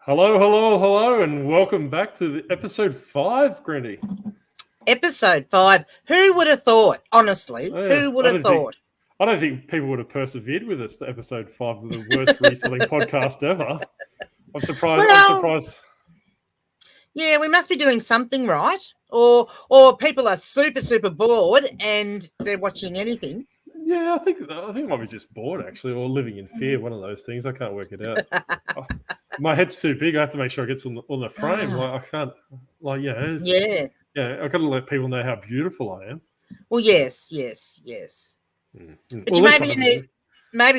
Hello, hello, hello, and welcome back to the episode 5, Granny. Episode 5. Who would have thought, honestly? Oh, yeah. Who would have thought? I don't think people would have persevered with us to episode 5 of the worst reselling podcast ever. I'm surprised. I'm surprised. Yeah, we must be doing something right. Or people are super bored and they're watching anything. Yeah, I think I might be just bored, actually, or living in fear, one of those things. I can't work it out. My head's too big. I have to make sure it gets on the frame. Like, I can't, Yeah, I've got to let people know how beautiful I am. Well, yes. But Well, maybe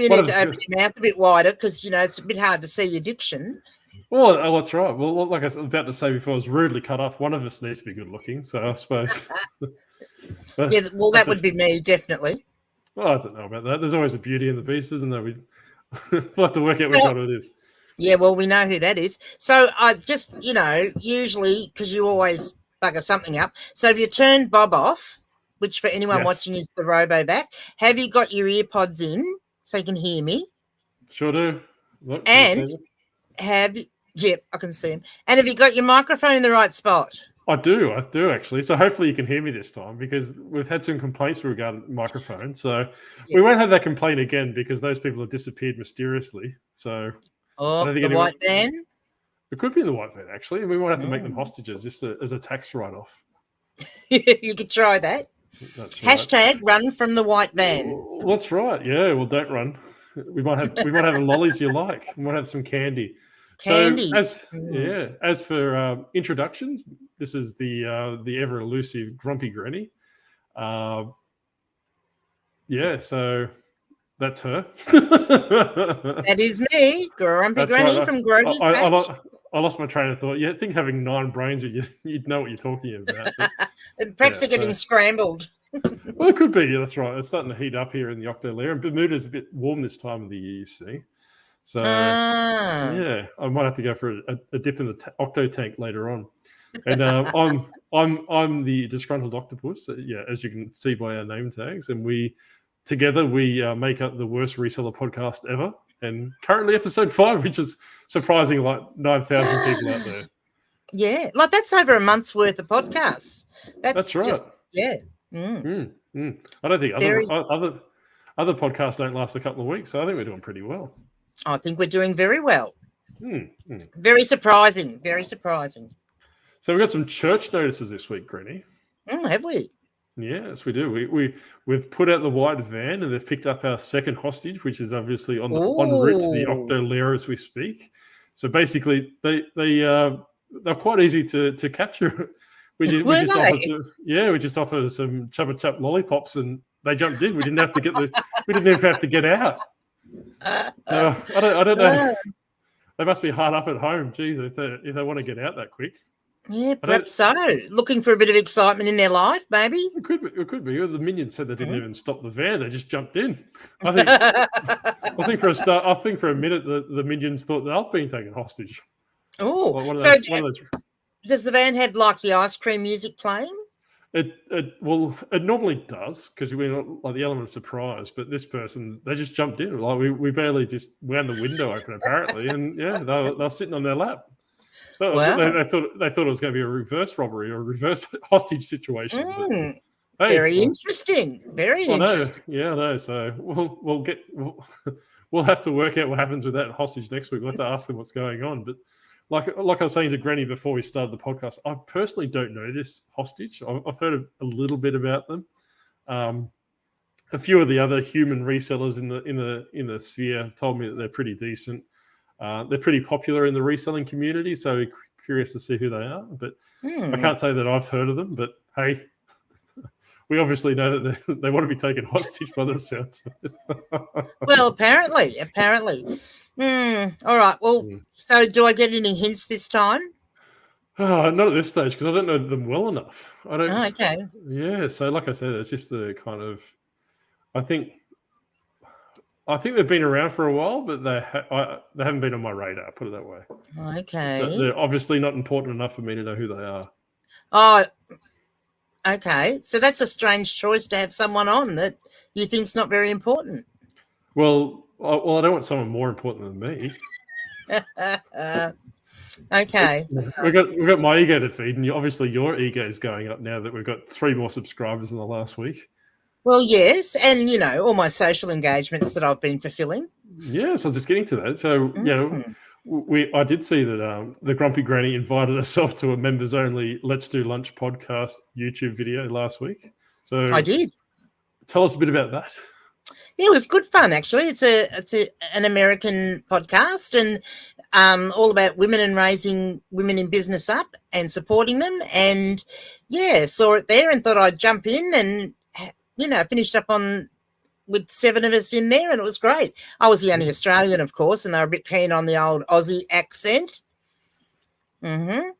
you need to open your mouth a bit wider because, it's a bit hard to see your diction. Well, that's right. Well, like I was about to say before, I was rudely cut off. One of us needs to be good looking, so I suppose. Yeah, well, that would be me, definitely. Well, I don't know about that. There's always a beauty in the beast, isn't there? We'll have to work out which one it is. Yeah, well, we know who that is. So I just, usually, because you always bugger something up. So if you turn Bob off, which for anyone watching is the robo back, have you got your earpods in so you can hear me? Sure do. Look, and yep, I can see him. And have you got your microphone in the right spot? I do actually. So hopefully you can hear me this time because we've had some complaints regarding the microphone. So we won't have that complaint again because those people have disappeared mysteriously. So I don't think white van? It could be in the white van actually. And we might have to make them hostages just as a tax write-off. You could try that. That's right. Hashtag run from the white van. Well, that's right. Yeah, well, don't run. We might have a lollies you like. We might have some candy. Candy. So as for introductions, this is the ever elusive Grumpy Granny. So that's her. That is me, Grumpy Granny from Grover's Patch. I lost my train of thought. Yeah, I think having 9 brains, you'd know what you're talking about. But, perhaps they're getting scrambled. Well, it could be. Yeah, that's right. It's starting to heat up here in the Octo layer, and Bermuda's a bit warm this time of the year, you see. So, I might have to go for a dip in the Octo tank later on. And I'm the Disgruntled Octopus, as you can see by our name tags. And we make up the worst reseller podcast ever. And currently episode 5, which is surprising, like 9,000 people out there. Yeah, like that's over a month's worth of podcasts. That's right. I don't think other podcasts don't last a couple of weeks, so I think we're doing pretty well. I think we're doing very well. Very surprising. Very surprising. So we've got some church notices this week, Granny. Have we? Yes, we do. We've put out the white van and they've picked up our second hostage, which is obviously en route to the Octo lair as we speak. So basically, they're quite easy to capture. We just offered some Chubba Chup lollipops and they jumped in. We didn't even have to get out. So I don't know. They must be hard up at home, geez, if they want to get out that quick. Yeah, perhaps so. Looking for a bit of excitement in their life, maybe. It could be. The minions said they didn't even stop the van; they just jumped in. I think for a minute the minions thought they were being taken hostage. Oh, does the van have like the ice cream music playing? It normally does because we're not like the element of surprise. But this person, they just jumped in. Like we barely just wound the window open apparently, and they're sitting on their lap. So they thought it was going to be a reverse robbery or a reverse hostage situation. Very interesting. Very interesting. Yeah, I know. So we'll have to work out what happens with that hostage next week. We'll have to ask them what's going on. But like I was saying to Granny before we started the podcast, I personally don't know this hostage. I've heard a little bit about them. A few of the other human resellers in the sphere have told me that they're pretty decent. They're pretty popular in the reselling community, so curious to see who they are. But I can't say that I've heard of them. But hey, we obviously know that they want to be taken hostage by the sounds of it. Well, apparently. All right. Well, so do I get any hints this time? Not at this stage because I don't know them well enough. I don't. Oh, okay. Yeah. So, like I said, it's just the kind of. I think they've been around for a while, but they haven't been on my radar, put it that way. Okay. So they're obviously not important enough for me to know who they are. Oh, okay. So that's a strange choice to have someone on that you think's not very important. Well, I don't want someone more important than me. Okay. We've got my ego to feed, and obviously your ego is going up now that we've got 3 more subscribers in the last week. Well, yes, and all my social engagements that I've been fulfilling. Yes, I was just getting to that. So I did see that the Grumpy Granny invited herself to a members only Let's Do Lunch podcast YouTube video last week. So I did. Tell us a bit about that. Yeah, it was good fun actually. It's an American podcast and all about women and raising women in business up and supporting them. And saw it there and thought I'd jump in and finished up with 7 of us in there, and it was great. I was the only Australian, of course, and they were a bit keen on the old Aussie accent. And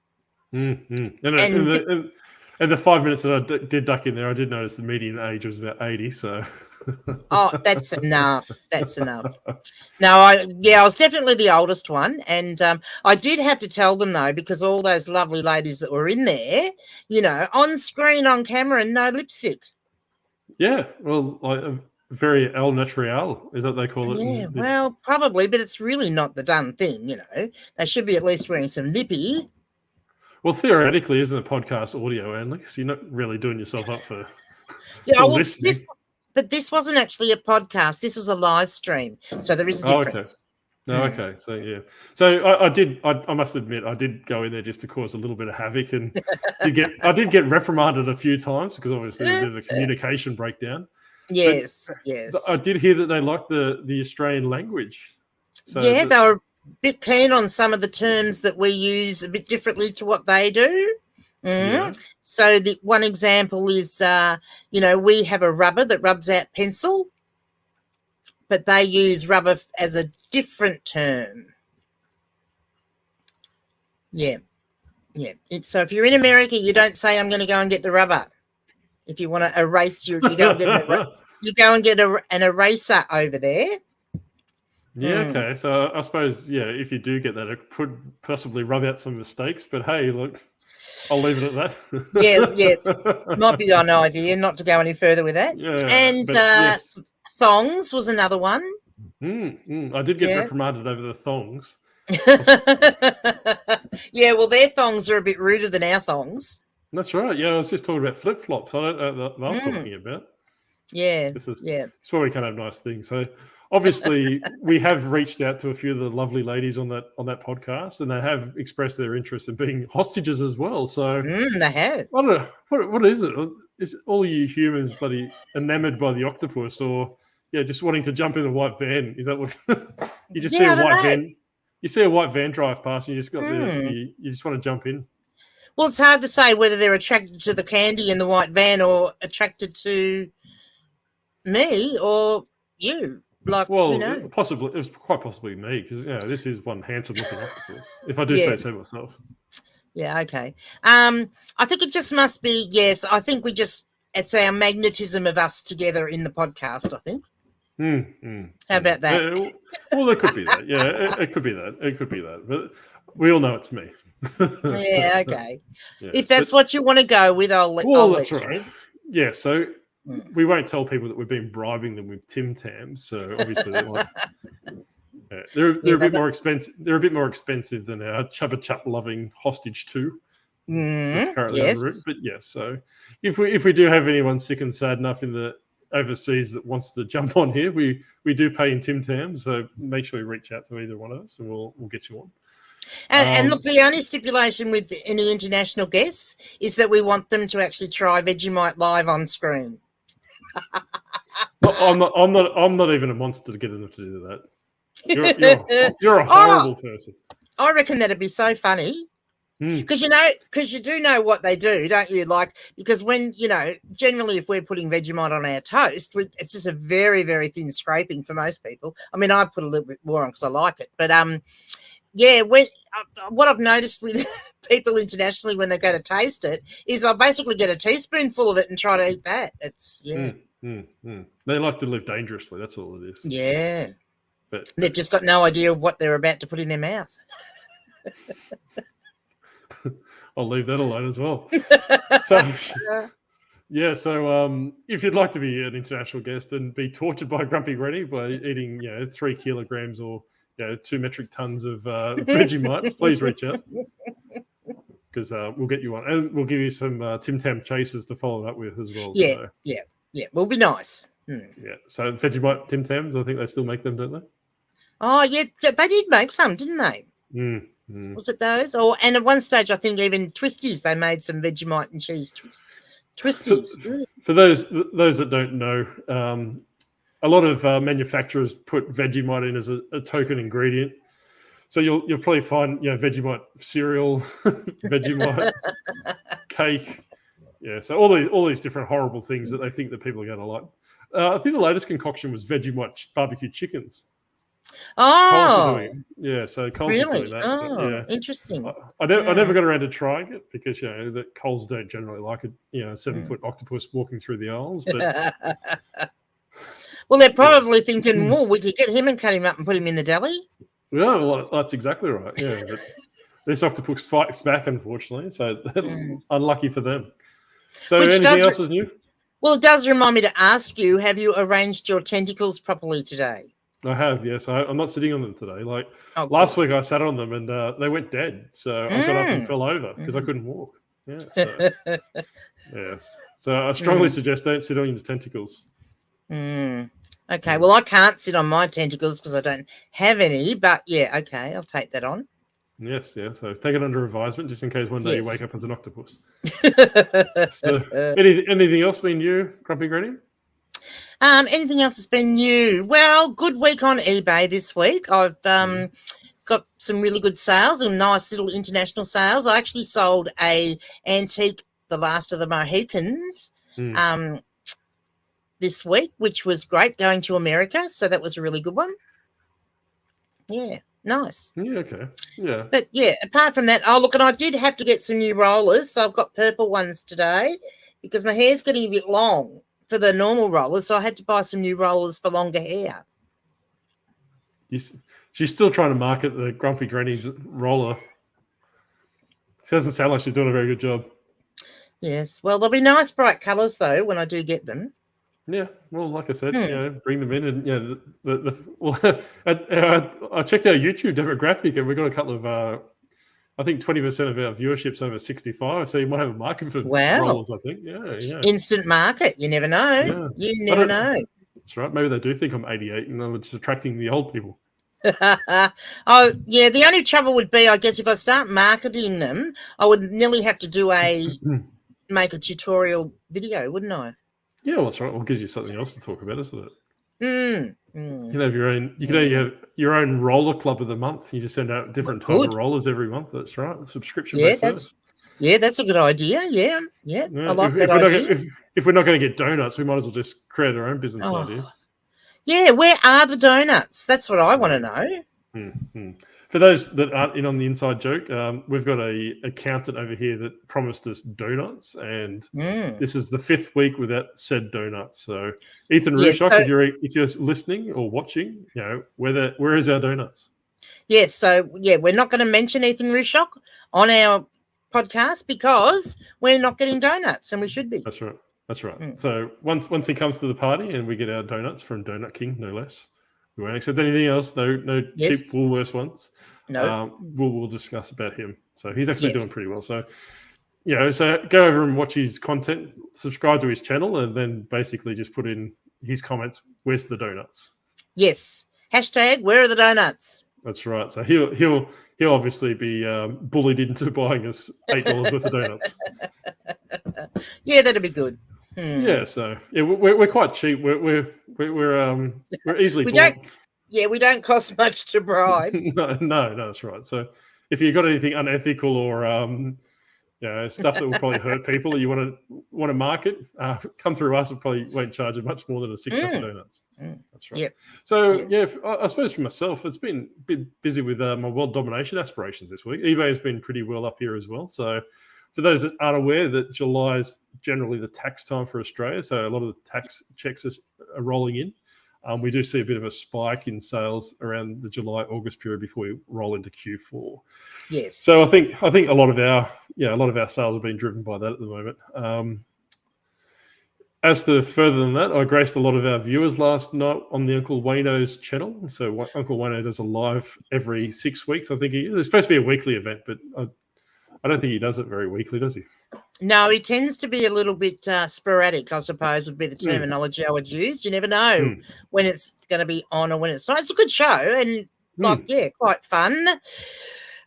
the 5 minutes that I did duck in there, I did notice the median age was about 80. So, that's enough. That's enough. No, I was definitely the oldest one, and I did have to tell them though, because all those lovely ladies that were in there, on screen, on camera, and no lipstick. Yeah, well, very al natural, is that they call it? Yeah, well, probably, but it's really not the done thing, They should be at least wearing some lippy. Well, theoretically, isn't a podcast audio only? So you're not really doing yourself up for listening. But this wasn't actually a podcast. This was a live stream, so there is a difference. Okay. So yeah. So I must admit, I did go in there just to cause a little bit of havoc, and I did get reprimanded a few times because obviously there's a bit of a communication breakdown. Yes. I did hear that they liked the Australian language. So they were a bit keen on some of the terms that we use a bit differently to what they do. Yeah. So the one example is, we have a rubber that rubs out pencil, but they use rubber as a different term. Yeah. So if you're in America, you don't say, I'm going to go and get the rubber. If you want to erase you go and get an eraser over there. Yeah, okay. So I suppose, if you do get that, it could possibly rub out some mistakes. But hey, look, I'll leave it at that. Yeah. Might be an idea not to go any further with that. Yeah, and thongs was another one. I did get reprimanded over the thongs. Yeah, well, their thongs are a bit ruder than our thongs. That's right. Yeah, I was just talking about flip-flops. I don't know what I'm talking about. Yeah. It's where we can have nice things. So obviously we have reached out to a few of the lovely ladies on that podcast, and they have expressed their interest in being hostages as well. So they have. I don't know. What is it? Is all you humans bloody enamored by the octopus, or just wanting to jump in a white van? Is that what you just see a white van? You see a white van drive past, and you just got you just want to jump in. Well, it's hard to say whether they're attracted to the candy in the white van or attracted to me or you. Who knows? Possibly, it was quite possibly me, because this is one handsome-looking octopus, if I do say so myself. Yeah, okay. I think it just must be, I think it's our magnetism of us together in the podcast, I think. How about that? Well, it could be that. Yeah, it could be that. It could be that. But we all know it's me. Yeah, okay. If that's what you want to go with, I'll let you. Yeah, so we won't tell people that we've been bribing them with Tim Tams. So obviously they're a bit more expensive. They're a bit more expensive than our Chubba Chup loving Hostage 2. That's currently on the route. But so if we do have anyone sick and sad enough in the overseas that wants to jump on here, we do pay in Tim Tams. So make sure you reach out to either one of us, and we'll get you on. And look, the only stipulation with any international guests is that we want them to actually try Vegemite live on screen. Well, I'm not even a monster to get them to do that. You're a horrible person. I reckon that'd be so funny. Because you do know what they do, don't you? Because when generally if we're putting Vegemite on our toast, it's just a very, very thin scraping for most people. I mean, I put a little bit more on because I like it, but what I've noticed with people internationally when they go to taste it is I'll basically get a teaspoonful of it and try to eat that. It's They like to live dangerously. That's all it is. Yeah, but they've just got no idea of what they're about to put in their mouth. I'll leave that alone as well. So if you'd like to be an international guest and be tortured by Grumpy Granny by eating 3 kilograms or 2 metric tons of Vegemite, please reach out because we'll get you one, and we'll give you some Tim Tam chasers to follow it up with as well. Yeah, so. yeah, will be nice. Yeah, so Vegemite Tim Tams, I think they still make them, don't they? Oh yeah, they did make some, didn't they? Was it those? And at one stage, I think even Twisties, they made some Vegemite and cheese Twisties. For those that don't know, a lot of manufacturers put Vegemite in as a token ingredient. So you'll probably find Vegemite cereal, Vegemite cake. Yeah, so all these different horrible things that they think that people are going to like. I think the latest concoction was Vegemite barbecue chickens. Oh, yeah. So Coles really? doing that. Oh, yeah. Interesting. I never got around to trying it because that Coles don't generally like a 7-foot octopus walking through the aisles. But well, they're probably thinking, well, we could get him and cut him up and put him in the deli. Yeah, well, that's exactly right. Yeah, but this octopus fights back, unfortunately. So unlucky for them. So anything else is new? Well, it does remind me to ask you, have you arranged your tentacles properly today? I have, yes. I'm not sitting on them today. Like last week I sat on them and they went dead. So I got up and fell over because I couldn't walk. Yeah. So, yes. So I strongly suggest don't sit on your tentacles. Okay. Well, I can't sit on my tentacles because I don't have any. But yeah, okay. I'll take that on. Yes, yeah. So take it under advisement just in case one day you wake up as an octopus. So anything else been new, Grumpy Granny? Anything else has been new? Well, good week on eBay this week. I've got some really good sales and nice little international sales. I actually sold a antique, The Last of the Mohicans, this week, which was great, going to America. So that was a really good one. Yeah, nice. Yeah, okay. Yeah. But yeah, apart from that, look, and I did have to get some new rollers. So I've got purple ones today because my hair's getting a bit long for the normal rollers, so I had to buy some new rollers for longer hair. She's still trying to market the Grumpy Granny's roller. She doesn't sound like she's doing a very good job. Yes, well, there'll be nice bright colours though when I do get them. Yeah, well, like I said, bring them in, and I checked our YouTube demographic, and we've got a couple of. I think 20% of our viewership's over 65, so you might have a market for rollers, I think. Yeah. Instant market. You never know. Yeah. You never know. That's right. Maybe they do think I'm 88 and I'm just attracting the old people. Oh, yeah. The only trouble would be, I guess, if I start marketing them, I would nearly have to make a tutorial video, wouldn't I? Yeah, well, that's right. Well, it gives you something else to talk about, isn't it? You can have your own. You can have your own roller club of the month. You just send out different type of rollers every month. That's right. Subscription. That's a good idea. Yeah. I like that idea. If we're not going to get donuts, we might as well just create our own business idea. Yeah, where are the donuts? That's what I want to know. For those that aren't in on the inside joke, we've got a accountant over here that promised us donuts, and this is the 5th week without said donuts. So, Ethan Rushock, if you're listening or watching, where is our donuts? Yes, so we're not going to mention Ethan Rushock on our podcast because we're not getting donuts, and we should be. That's right. So once he comes to the party and we get our donuts from Donut King, no less. We won't accept anything else. No cheap Woolworths ones. No. We'll discuss about him. So he's actually doing pretty well. So, so go over and watch his content, subscribe to his channel, and then basically just put in his comments, where's the donuts? Yes. # where are the donuts? That's right. So he'll obviously be bullied into buying us $8 worth of donuts. Yeah, that'd be good. Yeah, so we're quite cheap. We're easily bought. We don't cost much to bribe. no, that's right. So if you've got anything unethical or stuff that will probably hurt people that you want to market, come through us. We probably won't charge you much more than a $6 donuts. That's right. Yep. So I suppose for myself, it's been a bit busy with my world domination aspirations this week. eBay has been pretty well up here as well. So for those that aren't aware, that July is generally the tax time for Australia, so a lot of the tax checks are rolling in. We do see a bit of a spike in sales around the July-August period before we roll into Q4. Yes. So I think a lot of our sales have been driven by that at the moment. as to further than that, I graced a lot of our viewers last night on the Uncle Wayno's channel. So Uncle Wayno does a live every 6 weeks. I think it's supposed to be a weekly event, but I don't think he does it very weekly, does he? No, he tends to be a little bit sporadic, I suppose, would be the terminology I would use. You never know when it's going to be on or when it's not. It's a good show and, quite fun.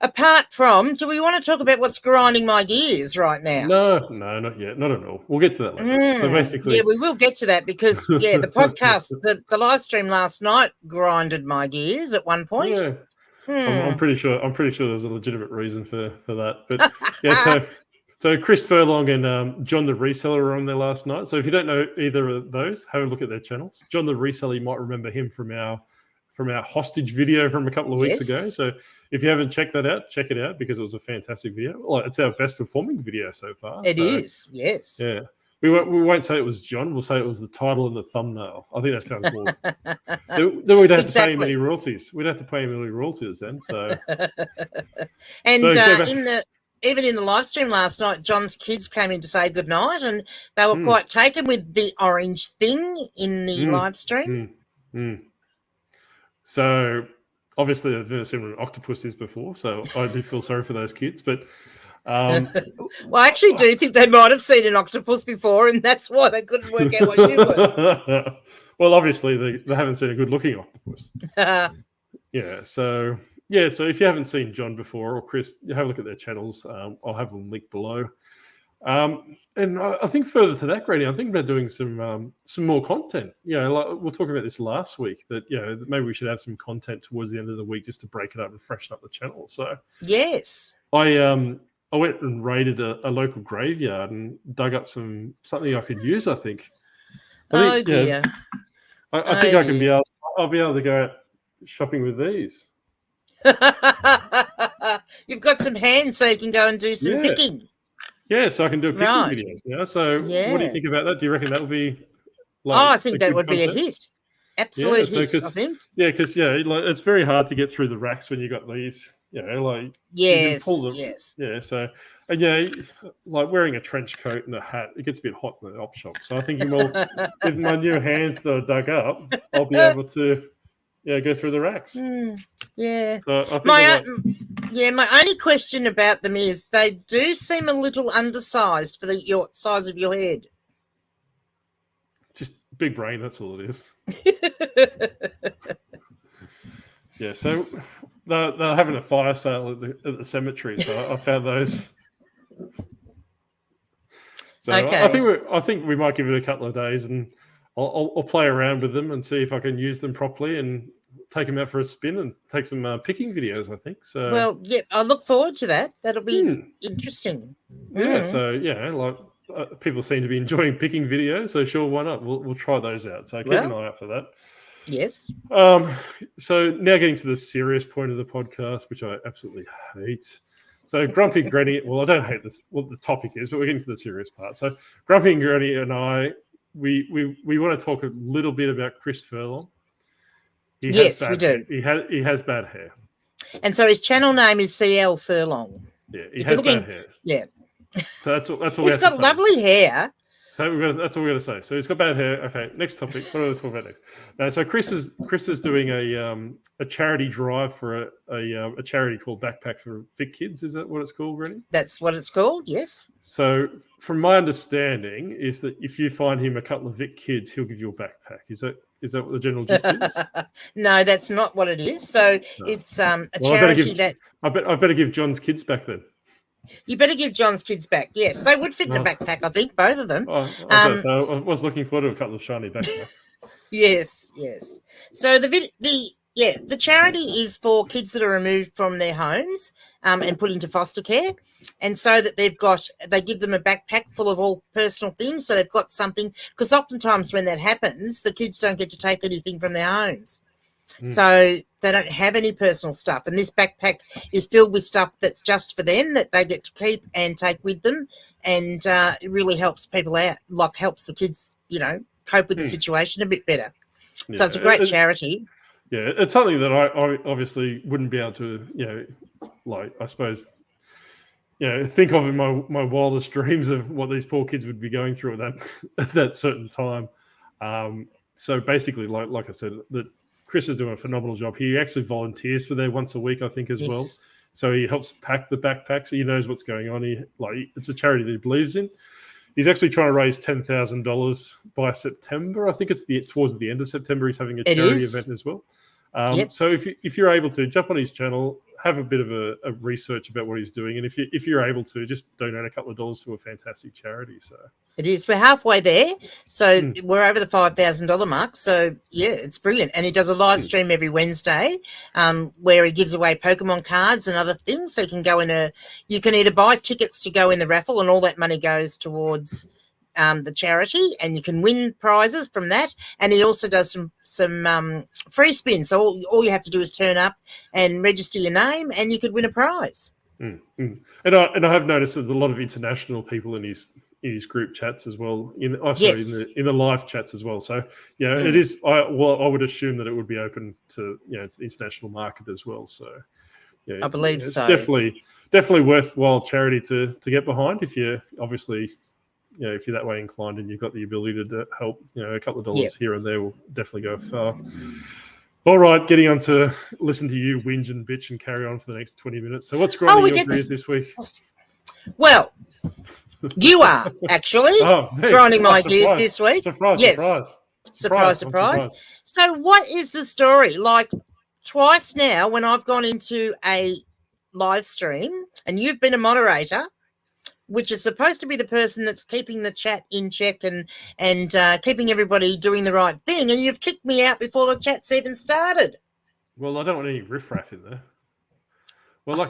Apart from, do we want to talk about what's grinding my gears right now? No, not yet. Not at all. We'll get to that later. So basically... Yeah, we will get to that because, the podcast, the live stream last night grinded my gears at one point. Yeah. I'm pretty sure there's a legitimate reason for that. But, yeah, so Chris Furlong and John the Reseller were on there last night. So if you don't know either of those, have a look at their channels. John the Reseller, you might remember him from our hostage video from a couple of weeks ago. So if you haven't checked that out, check it out because it was a fantastic video. Well, it's our best performing video so far. It is, yes. Yeah. We won't say it was John. We'll say it was the title and the thumbnail. I think that sounds more. Then we'd have to pay him any royalties. We'd have to pay him any royalties then. So, and even in the live stream last night, John's kids came in to say goodnight, and they were quite taken with the orange thing in the live stream. So, obviously, I've never seen what an octopus is before, so I do feel sorry for those kids. But well, I actually do think they might have seen an octopus before, and that's why they couldn't work out what you were. Well, obviously, they haven't seen a good-looking octopus. So if you haven't seen John before or Chris, you have a look at their channels. I'll have them linked below. And I think further to that, Grady, I think about doing some more content. Like we'll talk about this last week that maybe we should have some content towards the end of the week just to break it up and freshen up the channel. So yes, I went and raided a local graveyard and dug up something I could use. I think. I think I'll be able to go out shopping with these. You've got some hands, so you can go and do some picking. Yeah, so I can do picking videos now. So what do you think about that? Do you reckon that'll be I think that would be a hit. Absolute hit, I think. Yeah, because it's very hard to get through the racks when you got these. You can pull them. Yes. Yeah, so like wearing a trench coat and a hat, it gets a bit hot in the op shop. So I think with my new hands that I dug up, I'll be able to go through the racks. Yeah. So I think my only question about them is they do seem a little undersized for your size of your head. Just big brain, that's all it is. Yeah, so they're having a fire sale at the cemetery, so I found those. So okay. I think we might give it a couple of days, and I'll play around with them and see if I can use them properly and take them out for a spin and take some picking videos. I think so. Well, yeah, I look forward to that. That'll be interesting. Yeah. So people seem to be enjoying picking videos, so sure, why not? We'll try those out. So keep an eye out for that. Yes. So now getting to the serious point of the podcast, which I absolutely hate. So Grumpy Granny, well, I don't hate this, what the topic is, but we're getting to the serious part. So Grumpy and Granny and I, we want to talk a little bit about Chris Furlong. Yes, we do. He has bad hair. And so his channel name is CL Furlong. Yeah, he has bad hair. Yeah. So that's all he's got lovely hair. So that's all we're going to say. So he's got bad hair. Okay, next topic. What are we talking about next? So Chris is doing a charity drive for a charity called Backpack for Vic Kids. Is that what it's called, Rennie? That's what it's called. Yes. So from my understanding is that if you find him a couple of Vic Kids, he'll give you a backpack. Is that what the general gist is? No, that's not what it is. So it's a charity I better give John's kids back then. You better give John's kids back. Yes, they would fit in a backpack, I think, both of them. So I was looking forward to a couple of shiny backpacks. Yes. So the charity is for kids that are removed from their homes and put into foster care, and so that they give them a backpack full of all personal things, so they've got something. Because oftentimes when that happens, the kids don't get to take anything from their homes. So they don't have any personal stuff. And this backpack is filled with stuff that's just for them that they get to keep and take with them. And it really helps people out, like helps the kids, cope with the situation a bit better. Yeah, so it's a great charity. Yeah, it's something that I obviously wouldn't be able to, I suppose, think of in my wildest dreams of what these poor kids would be going through at that certain time. So basically, like I said, that Chris is doing a phenomenal job. He actually volunteers for there once a week, I think, as well. So he helps pack the backpacks. He knows what's going on. It's a charity that he believes in. He's actually trying to raise $10,000 by September. I think it's towards the end of September. He's having a charity event as well. So if you're able to jump on his channel, have a bit of a research about what he's doing, and if you're able to, just donate a couple of dollars to a fantastic charity. So it is. We're halfway there, so we're over the $5,000 mark. So yeah, it's brilliant. And he does a live stream every Wednesday, where he gives away Pokemon cards and other things. So you can either buy tickets to go in the raffle, and all that money goes towards the charity, and you can win prizes from that. And he also does some free spins. So all you have to do is turn up and register your name, and you could win a prize. And I have noticed that a lot of international people in his group chats as well. In the live chats as well. So it is. I would assume that it would be open to it's the international market as well. So I believe it's so. Definitely worthwhile charity to get behind if you obviously. If you're that way inclined and you've got the ability to help, a couple of dollars here and there will definitely go far. All right, getting on to listen to you whinge and bitch and carry on for the next 20 minutes. So what's grinding your gears this week? Well, you are actually grinding my gears this week. Surprise. So what is the story? Like twice now when I've gone into a live stream and you've been a moderator, which is supposed to be the person that's keeping the chat in check and keeping everybody doing the right thing, and you've kicked me out before the chat's even started. Well, I don't want any riffraff in there. Well,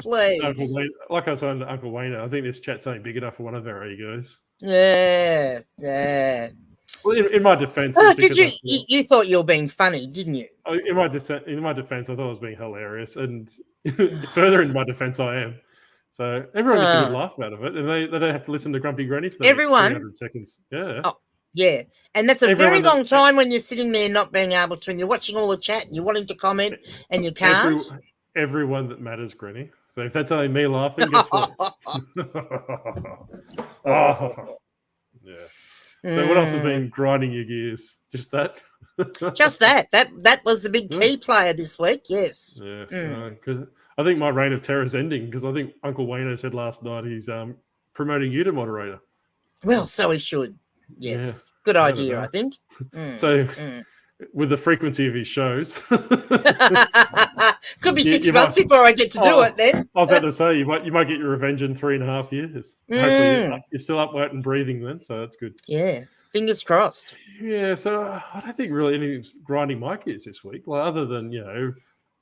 please. Like I was saying to Uncle Wayne, I think this chat's only big enough for one of our egos. Yeah. Well, in my defense, you thought you were being funny, didn't you? In my defense, I thought I was being hilarious, and further in my defense, I am. So everyone gets a good laugh out of it, and they don't have to listen to Grumpy Granny for the next 300 seconds. Yeah. Oh, yeah. And that's a very long time when you're sitting there not being able to, and you're watching all the chat, and you're wanting to comment, and you can't. Everyone that matters, Granny. So if that's only me laughing, guess what? Yes. So what else has been grinding your gears? Just that? Just that. That was the big key player this week, yes. Yes. Because I think my reign of terror is ending, because I think Uncle Wayno said last night he's promoting you to moderator. Well, so he should. Yes. Yeah. Good idea, I think. With the frequency of his shows. Could be 6 months before I get to do it then. I was about to say, you might get your revenge in 3.5 years. Hopefully you're still upright and breathing then, so that's good. Yeah, fingers crossed. Yeah, so I don't think really anything's grinding my gears this week, other than,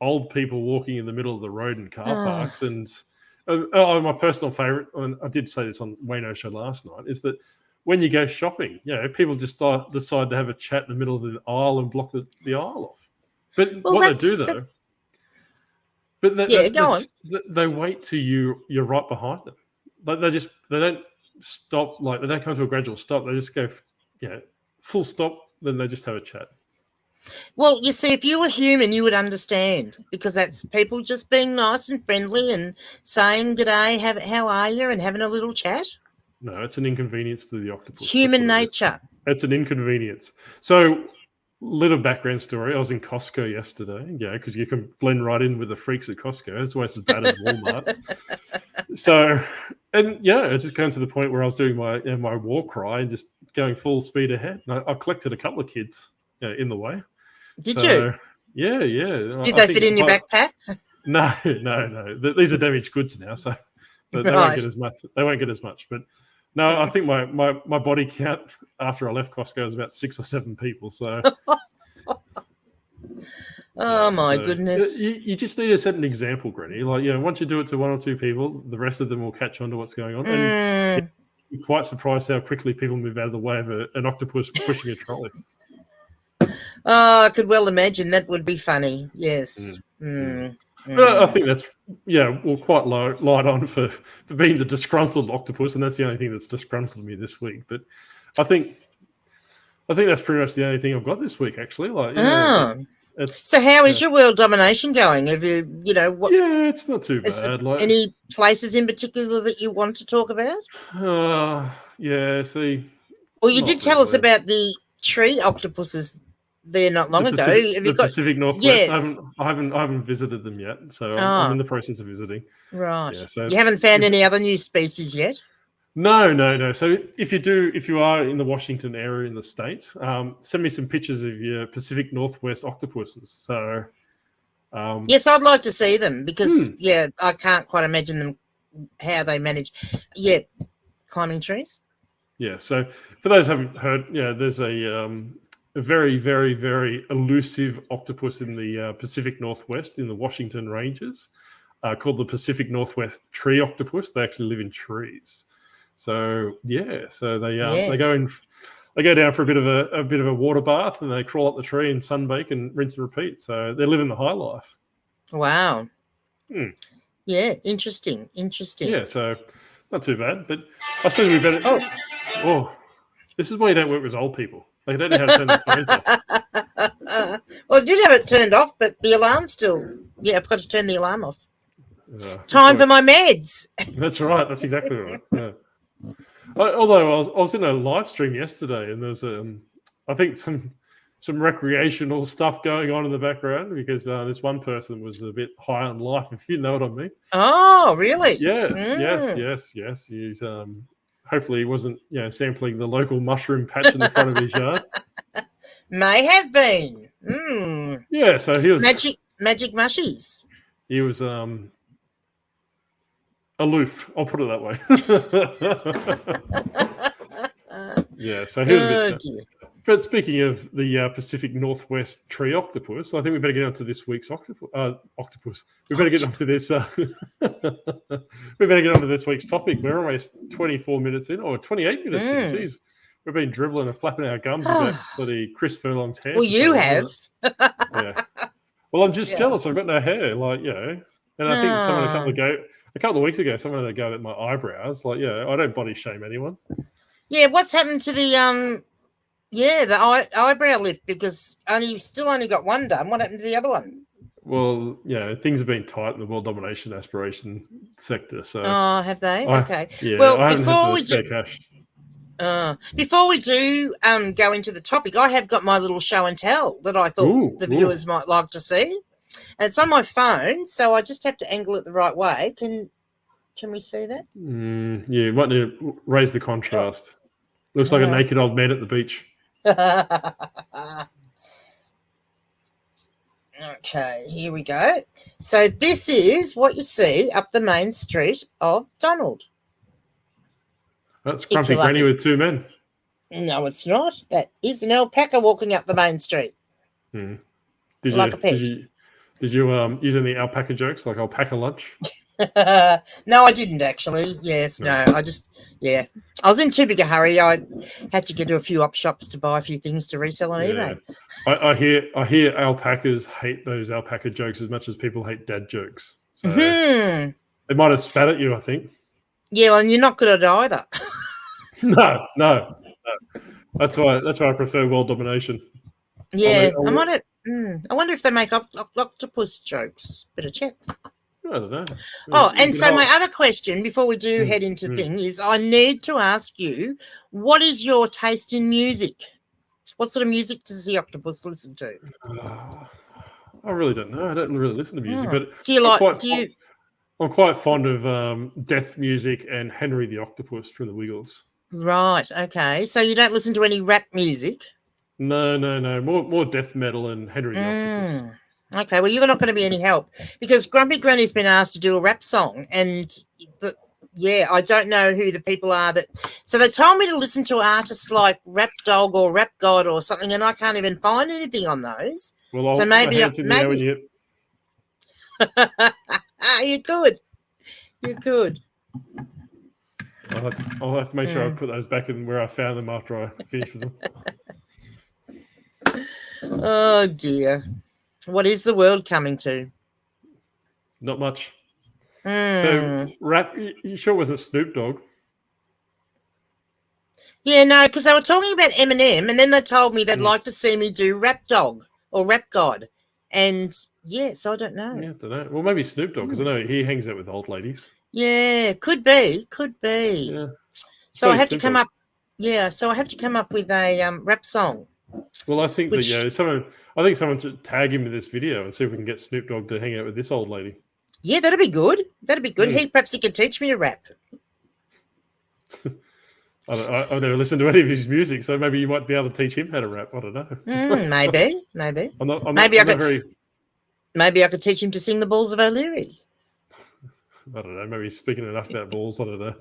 old people walking in the middle of the road in car parks. And my personal favourite, and I did say this on Wayno's show last night, is that when you go shopping, people just decide to have a chat in the middle of the aisle and block the aisle off. But what they do, though... They wait till you're right behind them. They don't stop, they don't come to a gradual stop. They just go, full stop, then they just have a chat. Well, you see, if you were human, you would understand, because that's people just being nice and friendly and saying g'day, how are you, and having a little chat. No, it's an inconvenience to the octopus. It's human nature. It's an inconvenience. So, little background story. I was in Costco yesterday, because you can blend right in with the freaks at Costco. It's always as bad as Walmart. It's just going to the point where I was doing my war cry and just going full speed ahead. And I collected a couple of kids in the way. Did you? Yeah. Did they fit in your backpack? No. These are damaged goods now, so they won't get as much. They won't get as much. But no, I think my body count after I left Costco was about 6 or 7 people. So. My goodness! You just need to set an example, Granny. Once you do it to 1 or 2 people, the rest of them will catch on to what's going on. And you're quite surprised how quickly people move out of the way of an octopus pushing a trolley. I could well imagine that would be funny. Yes. I think that's quite light on for being the disgruntled octopus, and that's the only thing that's disgruntled me this week. But I think that's pretty much the only thing I've got this week, actually. So how is your world domination going? Have you, what? Yeah, it's not too bad. Any places in particular that you want to talk about? Yeah, see. Well, you did tell us about the tree octopuses there not long ago. The Pacific Northwest. Yes. I haven't visited them yet, so I'm in the process of visiting. Right. Yeah, so you haven't found any other new species yet? No. So if you are in the Washington area in the States, send me some pictures of your Pacific Northwest octopuses. So yes, I'd like to see them because I can't quite imagine them how they manage. Yeah, climbing trees. Yeah. So for those who haven't heard, there's a very, very, very elusive octopus in the Pacific Northwest in the Washington Ranges, called the Pacific Northwest tree octopus. They actually live in trees. So they go down for a bit of a water bath, and they crawl up the tree and sunbake and rinse and repeat. So they're living the high life. Wow. Yeah, interesting. Yeah, so not too bad, but I suppose we better. Oh, this is why you don't work with old people. They don't know how to turn their phones off. Well, I did have it turned off, but the alarm still. Yeah, I've got to turn the alarm off. Time for my meds. That's right. That's exactly right. Yeah. Although I was in a live stream yesterday, and there's I think some recreational stuff going on in the background because this one person was a bit high on life, if you know what I mean. Oh, really? Yes. He's hopefully he wasn't sampling the local mushroom patch in the front of his yard. May have been. Yeah, so he was magic mushies. He was aloof. I'll put it that way. Yeah, so he was a bit. But speaking of the Pacific Northwest tree octopus, I think we better get on to this week's octopus. We better get on to this. We better get on to this week's topic. We're almost 24 minutes in, or 28 minutes in. Jeez, we've been dribbling and flapping our gums about bloody Chris Furlong's hair. Well, you have. Yeah. Well, I'm just jealous. I've got no hair, and I think someone a couple of weeks ago, someone had a go at my eyebrows. I don't body shame anyone. Yeah, what's happened to the the eyebrow lift? Because still only got one done. What happened to the other one? Well, things have been tight in the world domination aspiration sector. So, have they? Okay. Yeah. Well, I haven't had the spare cash. Before we do go into the topic, I have got my little show and tell that I thought the viewers might like to see. And it's on my phone, so I just have to angle it the right way. Can we see that? Yeah, might need to raise the contrast. Looks like a naked old man at the beach. Okay, here we go. So this is what you see up the main street of Donald. That's Grumpy Granny with two men. No, it's not. That is an alpaca walking up the main street. Did you use any alpaca jokes like alpaca lunch? No, I didn't actually. Yes, no. I was in too big a hurry. I had to get to a few op shops to buy a few things to resell on eBay. I hear alpacas hate those alpaca jokes as much as people hate dad jokes. So they might have spat at you, I think. Yeah, well, and you're not good at it either. No. That's why I prefer world domination. Yeah, I wonder if they make octopus jokes. Better check. I don't know. Oh, and so my other question before we do head into thing is I need to ask you, what is your taste in music? What sort of music does the octopus listen to? I really don't know. I don't really listen to music, but I'm quite fond of death music and Henry the Octopus from the Wiggles. Right. Okay. So you don't listen to any rap music? No. More death metal and Henry the Octopus. Okay, well, you're not going to be any help because Grumpy Granny's been asked to do a rap song, and I don't know who the people are that. So they told me to listen to artists like Rap Dog or Rap God or something, and I can't even find anything on those. Well, so maybe you could. You could. I'll have to make sure I put those back in where I found them after I finish with them. Oh dear. What is the world coming to? Not much. So, rap, you sure it wasn't Snoop Dogg? Yeah, no, because they were talking about Eminem, and then they told me they'd like to see me do Rap Dog or Rap God. And so I don't know. Yeah, I don't know. Well, maybe Snoop Dogg, because I know he hangs out with old ladies. Yeah, could be. Yeah. So I have to come up. Yeah, so I have to come up with a rap song. Well, I think that someone should tag him in this video and see if we can get Snoop Dogg to hang out with this old lady. Yeah, that'd be good. Perhaps he could teach me to rap. I've never listened to any of his music, so maybe you might be able to teach him how to rap. I don't know. Maybe. Maybe I could teach him to sing the Balls of O'Leary. I don't know. Maybe he's speaking enough about balls. I don't know.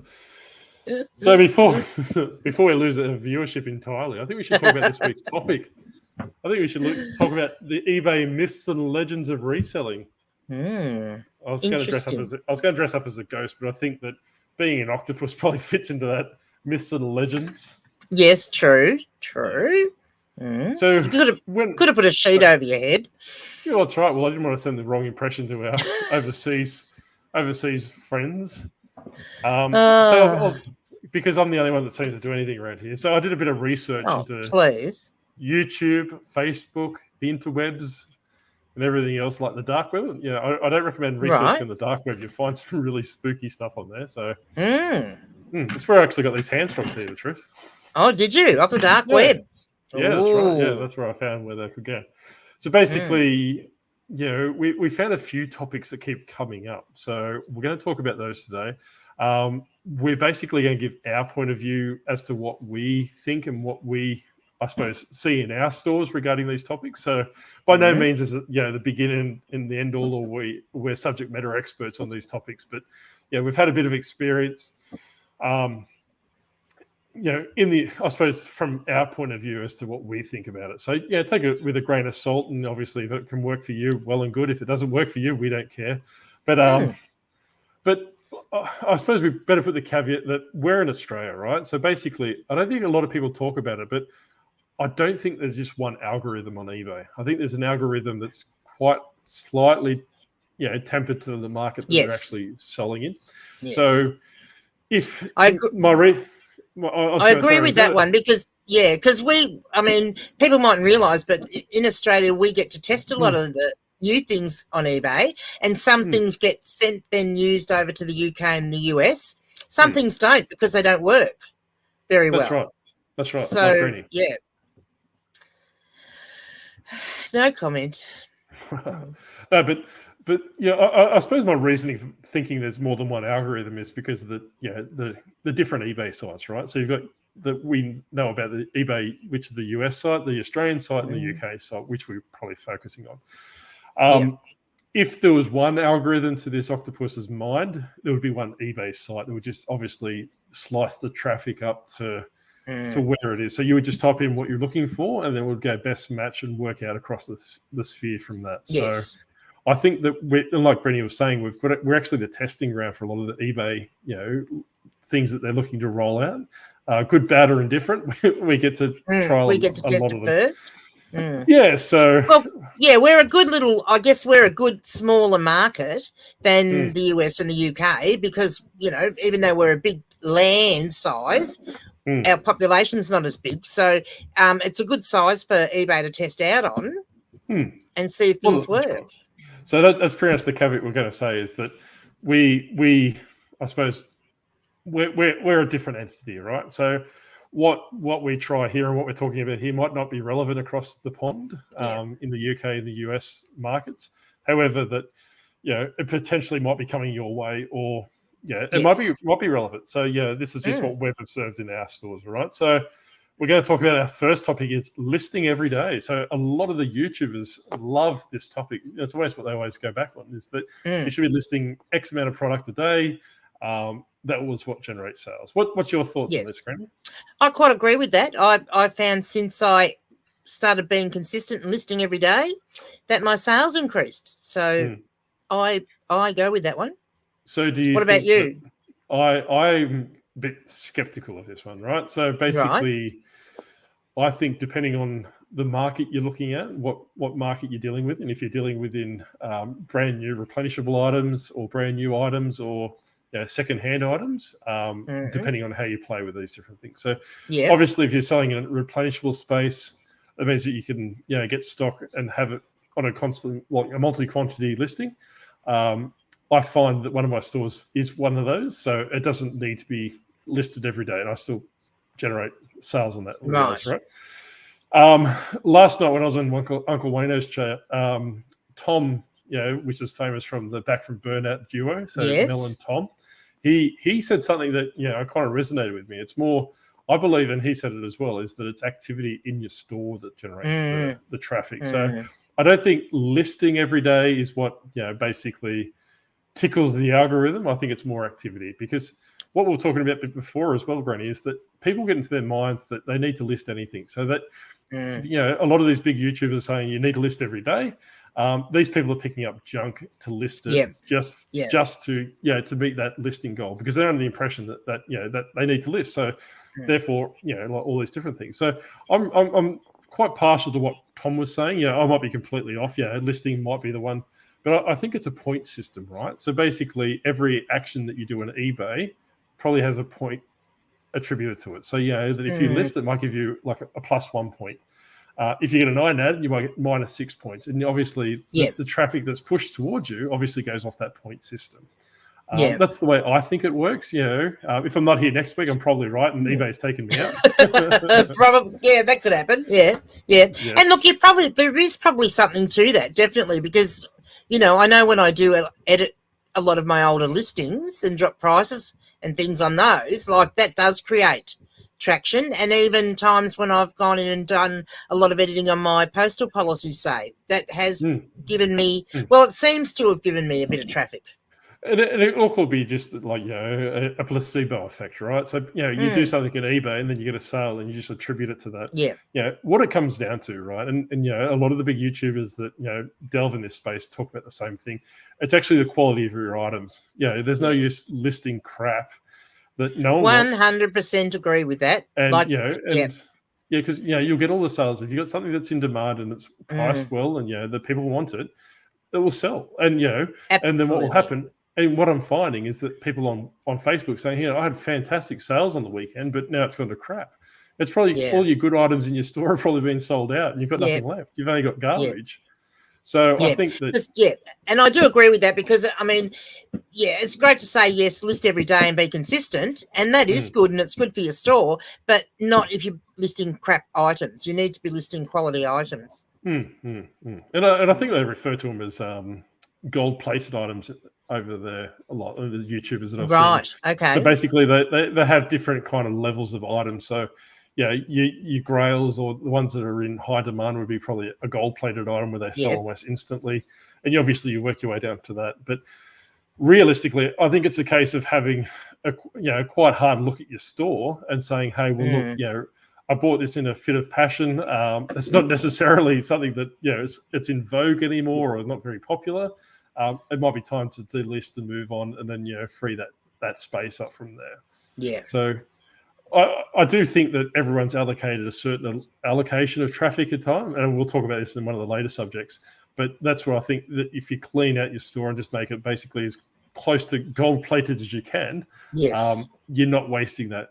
So before we lose our viewership entirely, I think we should talk about this week's topic. I think we should talk about the eBay myths and legends of reselling. I was going to dress up as a ghost, but I think that being an octopus probably fits into that myths and legends. Yes, true. So you could have put a sheet over your head. Yeah, that's right. Well, I didn't want to send the wrong impression to our overseas friends. Because I'm the only one that seems to do anything around here. So I did a bit of research into YouTube, Facebook, the interwebs, and everything else like the dark web. Yeah, I don't recommend researching on the dark web. You find some really spooky stuff on there. So that's where I actually got these hands from, to tell you the truth. Oh, did you? Off the dark web? Yeah, that's right. Yeah, that's where I found where they could go. So basically, we found a few topics that keep coming up. So we're going to talk about those today. We're basically going to give our point of view as to what we think and what we, I suppose, see in our stores regarding these topics. So by no means is it, the beginning and the end all, or we're subject matter experts on these topics. But we've had a bit of experience, I suppose from our point of view as to what we think about it. So take it with a grain of salt, and obviously if it can work for you, well and good. If it doesn't work for you, we don't care. But I suppose we better put the caveat that we're in Australia, right? So basically, I don't think a lot of people talk about it, but I don't think there's just one algorithm on eBay. I think there's an algorithm that's quite slightly, tempered to the market that they're actually selling in. Yes. So if I agree with that one because people mightn't realise, but in Australia we get to test a lot of the new things on eBay, and some things get sent then used over to the UK and the US. Some things don't because they don't work very well. That's right. So no comment. No, but I suppose my reasoning for thinking there's more than one algorithm is because of the different eBay sites, right? So you've got we know about the eBay, which is the US site, the Australian site, and the UK site, which we're probably focusing on. If there was one algorithm to this octopus's mind, there would be one eBay site that would just obviously slice the traffic up to where it is. So you would just type in what you're looking for, and then it would go best match and work out across the sphere from that. Yes. So I think that like Brenny was saying, we're actually the testing ground for a lot of the eBay, things that they're looking to roll out, good, bad, or indifferent. We get to trial. We get to test it first. Yeah, so we're a good we're a good smaller market than the US and the UK because even though we're a big land size, our population's not as big, so it's a good size for eBay to test out on and see if things work. Right. So that's pretty much the caveat we're going to say is that we I suppose we're a different entity, right? So what we try here and what we're talking about here might not be relevant across the pond in the UK and the US markets. However, that it potentially might be coming your way, or it might be relevant. So this is just what we've observed in our stores, right? So we're going to talk about our first topic is listing every day. So a lot of the YouTubers love this topic. That's always what they always go back on, is that you should be listing X amount of product a day. That was what generates sales. What's your thoughts on this, Granny? I quite agree with that. I found since I started being consistent and listing every day that my sales increased. So I go with that one. So do you? What about you? I'm a bit skeptical of this one, right? So basically, I think depending on the market you're looking at, what market you're dealing with, and if you're dealing within brand new replenishable items or brand new items or second-hand items, depending on how you play with these different things. So obviously, if you're selling in a replenishable space, that means that you can get stock and have it on a constant, like a multi-quantity listing, I find that one of my stores is one of those, so it doesn't need to be listed every day, and I still generate sales on that. Right. Last night when I was on Uncle Wayno's chat, Tom, which is famous from the Back from Burnout duo, so Mel and Tom, he said something that kind of resonated with me. It's more, I believe, and he said it as well, is that it's activity in your store that generates the traffic. So I don't think listing every day is what basically tickles the algorithm. I think it's more activity, because what we were talking about before as well, Granny, is that people get into their minds that they need to list anything. So that a lot of these big YouTubers are saying you need to list every day. These people are picking up junk to list it just to meet that listing goal, because they're under the impression that they need to list. So therefore, like all these different things. So I'm quite partial to what Tom was saying. I might be completely off. Listing might be the one. But I think it's a point system, right? So basically, every action that you do on eBay probably has a point attributed to it. So, that if you list, it might give you like a +1 point. If you get a 9 ad, you might get -6 points. And obviously, the traffic that's pushed towards you obviously goes off that point system. That's the way I think it works. If I'm not here next week, I'm probably right, and eBay's taking me out. Probably, that could happen. Yeah. And look, there is probably something to that, definitely, because I know when I do edit a lot of my older listings and drop prices and things on those, like that does create traction. And even times when I've gone in and done a lot of editing on my postal policies, say, that has given me, it seems to have given me a bit of traffic. And it all could be just like, a placebo effect, right? So, you do something at eBay and then you get a sale and you just attribute it to that. What it comes down to, right? And a lot of the big YouTubers that, delve in this space talk about the same thing. It's actually the quality of your items. There's no use listing crap that no one 100% agree with that. And, because, you'll get all the sales. If you've got something that's in demand and it's priced well and, the people want it, it will sell. And, and then what will happen... And what I'm finding is that people on Facebook saying, I had fantastic sales on the weekend, but now it's gone to crap. It's probably all your good items in your store have probably been sold out and you've got nothing left. You've only got garbage. So I think that... and I do agree with that, because, it's great to say, yes, list every day and be consistent, and that is good, and it's good for your store, but not if you're listing crap items. You need to be listing quality items. And I think they refer to them as gold-plated items over there, a lot of the YouTubers that I've seen. Right, okay. So basically they have different kind of levels of items. So your grails, or the ones that are in high demand, would be probably a gold-plated item where they sell almost instantly. And you work your way down to that. But realistically, I think it's a case of having a quite hard look at your store and saying, hey, well, look, I bought this in a fit of passion. It's not necessarily something that it's in vogue anymore, or not very popular. It might be time to delist and move on, and then free that space up from there. Yeah. So I do think that everyone's allocated a certain allocation of traffic at time, and we'll talk about this in one of the later subjects. But that's where I think that if you clean out your store and just make it basically as close to gold-plated as you can, you're not wasting that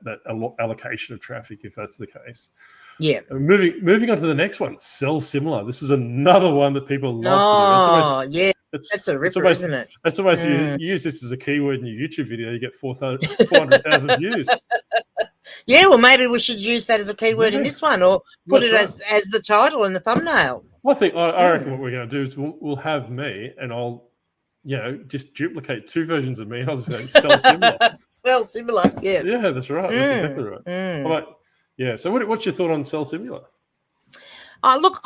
allocation of traffic, if that's the case. Yeah. Moving on to the next one, sell similar. This is another one that people love to do. That's a ripper, isn't it? That's almost you use this as a keyword in your YouTube video, you get 400,000 views. Yeah, well, maybe we should use that as a keyword in this one, or put it as the title and the thumbnail. Well, I reckon what we're going to do is we'll have me, and I'll just duplicate two versions of me, and I'll just say sell similar. Well, similar, yeah. Yeah, that's right. That's exactly right. So what's your thought on sell similar? Look,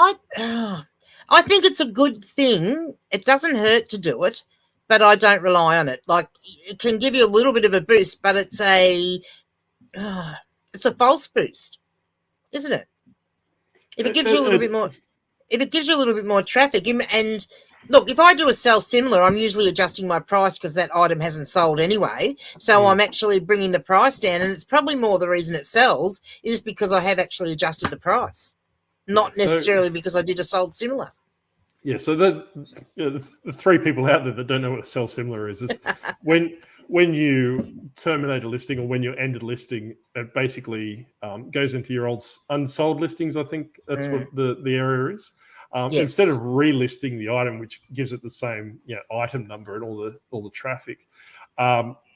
I think it's a good thing. It doesn't hurt to do it, but I don't rely on it. Like, it can give you a little bit of a boost, but it's a false boost, isn't it? If it gives you a little bit more, traffic, and look, if I do a sell similar, I'm usually adjusting my price because that item hasn't sold anyway. So I'm actually bringing the price down, and it's probably more the reason it sells is because I have actually adjusted the price, not necessarily because I did a sold similar. Yeah, so the three people out there that don't know what a sell similar is when you terminate a listing, or when you end a listing, it basically goes into your old unsold listings. I think that's what the area is. Instead of relisting the item, which gives it the same item number and all the traffic.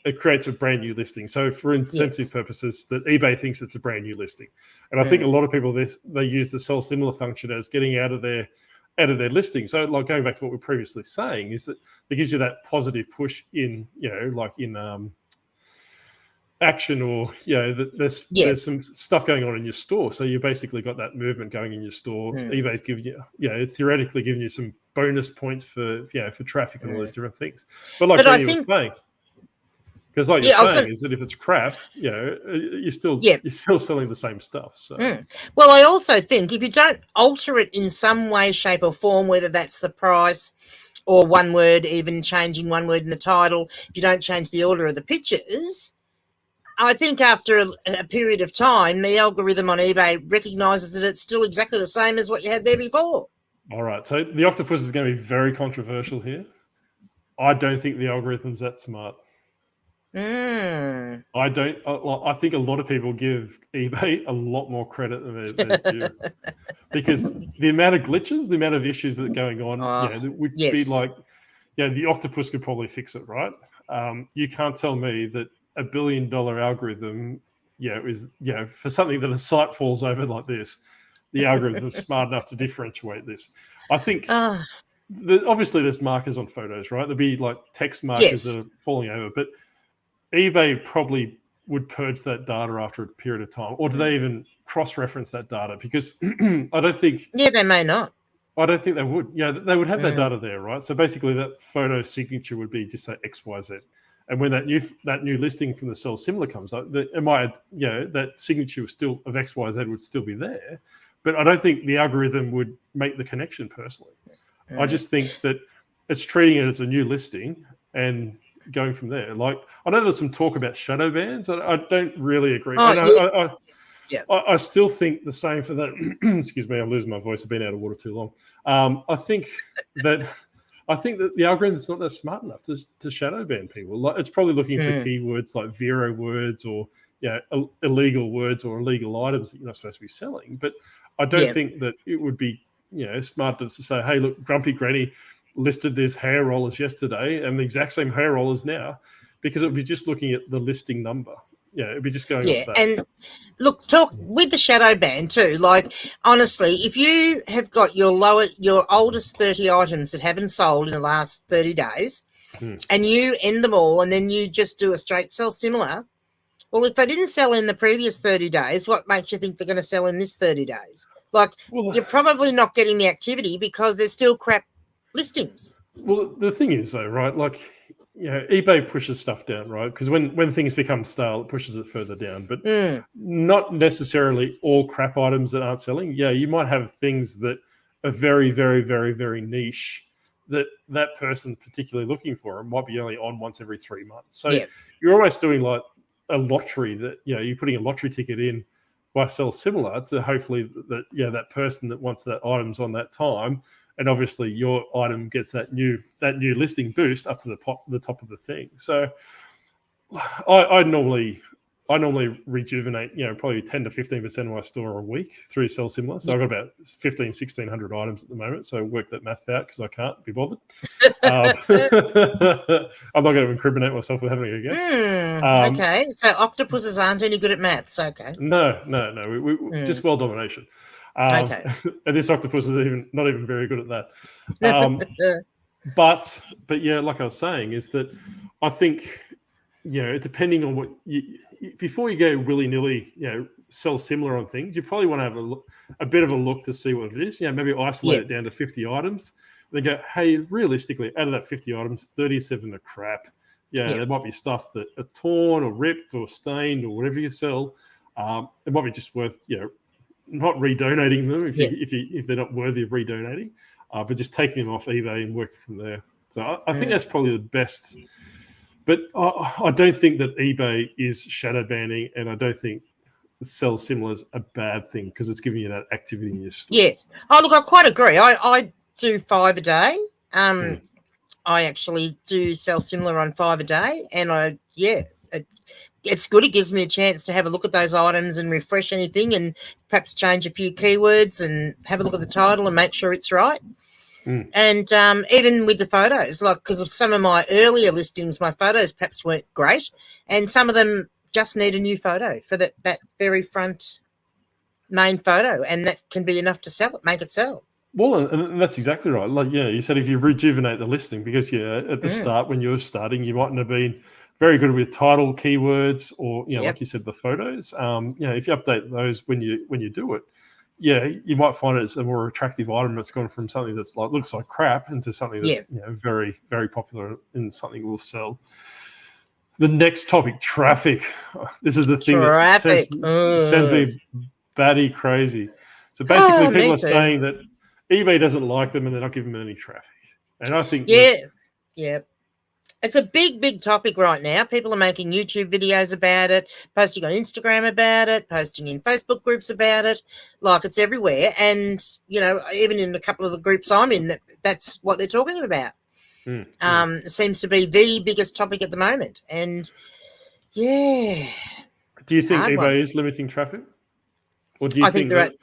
It creates a brand new listing. So for incentive purposes, that eBay thinks it's a brand new listing. And I think a lot of people, they use the sell similar function as getting out of their listing. So like going back to what we were previously saying is that it gives you that positive push in, like in action, or there's some stuff going on in your store. So you basically got that movement going in your store. eBay's giving you, theoretically giving you some bonus points for traffic and all those different things. But like Benny was saying, because like you're saying, is that if it's crap, you're still selling the same stuff. So well, I also think if you don't alter it in some way, shape, or form, whether that's the price or one word, even changing one word in the title, if you don't change the order of the pictures, I think after a period of time, the algorithm on eBay recognises that it's still exactly the same as what you had there before. All right, so the octopus is going to be very controversial here. I don't think the algorithm's that smart. I don't. I think a lot of people give eBay a lot more credit than they do, because the amount of glitches, the amount of issues that are going on, that would be like, the octopus could probably fix it, right? You can't tell me that $1 billion algorithm, is for something that a site falls over like this, the algorithm is smart enough to differentiate this. I think. Obviously, there's markers on photos, right? There'll be like text markers that are falling over, but eBay probably would purge that data after a period of time, or do they even cross-reference that data? Because I don't think... Yeah, they may not. I don't think they would. They would have that data there, right? So basically that photo signature would be just say XYZ. And when that new listing from the sell similar comes up, that signature still of XYZ would still be there. But I don't think the algorithm would make the connection personally. I just think that it's treating it as a new listing and going from there. Like, I know there's some talk about shadow bans. I don't really agree. I still think the same for that. Excuse me, I'm losing my voice. I've been out of water too long. I think that the algorithm's not that smart enough to shadow ban people. Like, it's probably looking for keywords like Vero words or illegal words or illegal items that you're not supposed to be selling. But I don't think that it would be smart to say, hey, look, Grumpy Granny listed these hair rollers yesterday and the exact same hair rollers now, because it would be just looking at the listing number. It'd be just going off that. And look, talk with the shadow ban too. Like, honestly, if you have got your oldest 30 items that haven't sold in the last 30 days and you end them all and then you just do a straight sell similar, well, if they didn't sell in the previous 30 days, what makes you think they're going to sell in this 30 days? Like, you're probably not getting the activity because there's still crap listings. Well, the thing is, though, right, like, eBay pushes stuff down, right? Because when things become stale, it pushes it further down. But not necessarily all crap items that aren't selling. Yeah, you might have things that are very, very, very, very niche that person particularly looking for and might be only on once every 3 months. So you're almost doing like a lottery that, you're putting a lottery ticket in by sell similar to hopefully that person that wants that item's on that time. And obviously your item gets that new listing boost up to the top of the thing. So I normally rejuvenate, probably 10 to 15% of my store a week through sell similar. So I've got about 1,600 items at the moment. So work that math out because I can't be bothered. I'm not going to incriminate myself with having a guess. Okay. So octopuses aren't any good at maths. Okay. No. We just world domination. Okay. And this octopus is not even very good at that. But yeah, like I was saying, is that I think, depending on what before you go willy-nilly, sell similar on things, you probably want to have a bit of a look to see what it is. Maybe isolate it down to 50 items. They go, hey, realistically, out of that 50 items, 37 are crap. There might be stuff that are torn or ripped or stained or whatever you sell. It might be just worth, not redonating them if they're not worthy of redonating, but just taking them off eBay and work from there. So I think that's probably the best. But I don't think that eBay is shadow banning, and I don't think sell similar is a bad thing because it's giving you that activity in your store. Yeah. Oh, look, I quite agree. I do 5 a day. I actually do sell similar on 5 a day, and it's good. It gives me a chance to have a look at those items and refresh anything and perhaps change a few keywords and have a look at the title and make sure it's right. And even with the photos, like, because of some of my earlier listings, my photos perhaps weren't great, and some of them just need a new photo for that very front main photo, and that can be enough to sell it, make it sell. Well, and that's exactly right. Like, yeah, you said if you rejuvenate the listing, because at the start when you were starting, you mightn't have been very good with title keywords or like you said, the photos. If you update those when you do it, you might find it's a more attractive item that's gone from something that's like looks like crap into something that's very, very popular and something will sell. The next topic, traffic. This is the thing that sends me batty crazy. So basically, people are saying that eBay doesn't like them and they're not giving them any traffic. And I think it's a big topic right now. People are making YouTube videos about it, posting on Instagram about it, posting in Facebook groups about it. Like, it's everywhere. And, even in a couple of the groups I'm in, that's what they're talking about. It seems to be the biggest topic at the moment. And, do you think eBay is limiting traffic? Or do you think that...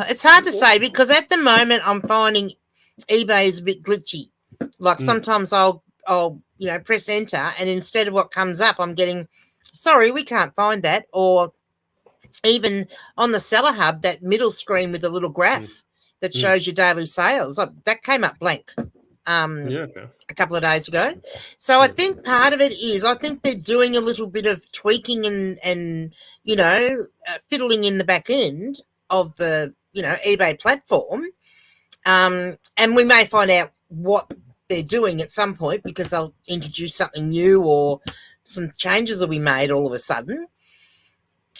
it's hard to say, because at the moment I'm finding eBay is a bit glitchy. Like, sometimes I'll press enter, and instead of what comes up, I'm getting, sorry, we can't find that. Or even on the Seller Hub, that middle screen with the little graph that shows your daily sales, that came up blank a couple of days ago. So I think part of it is, I think they're doing a little bit of tweaking and fiddling in the back end of the, eBay platform. And we may find out what they're doing at some point, because they'll introduce something new or some changes will be made all of a sudden.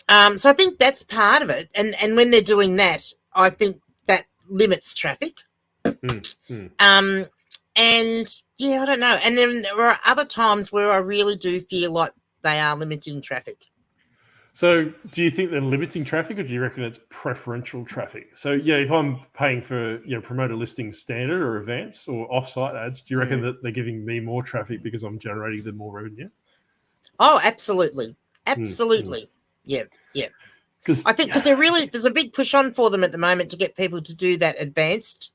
So I think that's part of it. And when they're doing that, I think that limits traffic. And I don't know. And then there are other times where I really do feel like they are limiting traffic. So do you think they're limiting traffic, or do you reckon it's preferential traffic? So, if I'm paying for promoted listings standard or advanced or offsite ads, do you reckon that they're giving me more traffic because I'm generating them more revenue? Oh, absolutely. Absolutely. Yeah. I think because there's a big push on for them at the moment to get people to do that advanced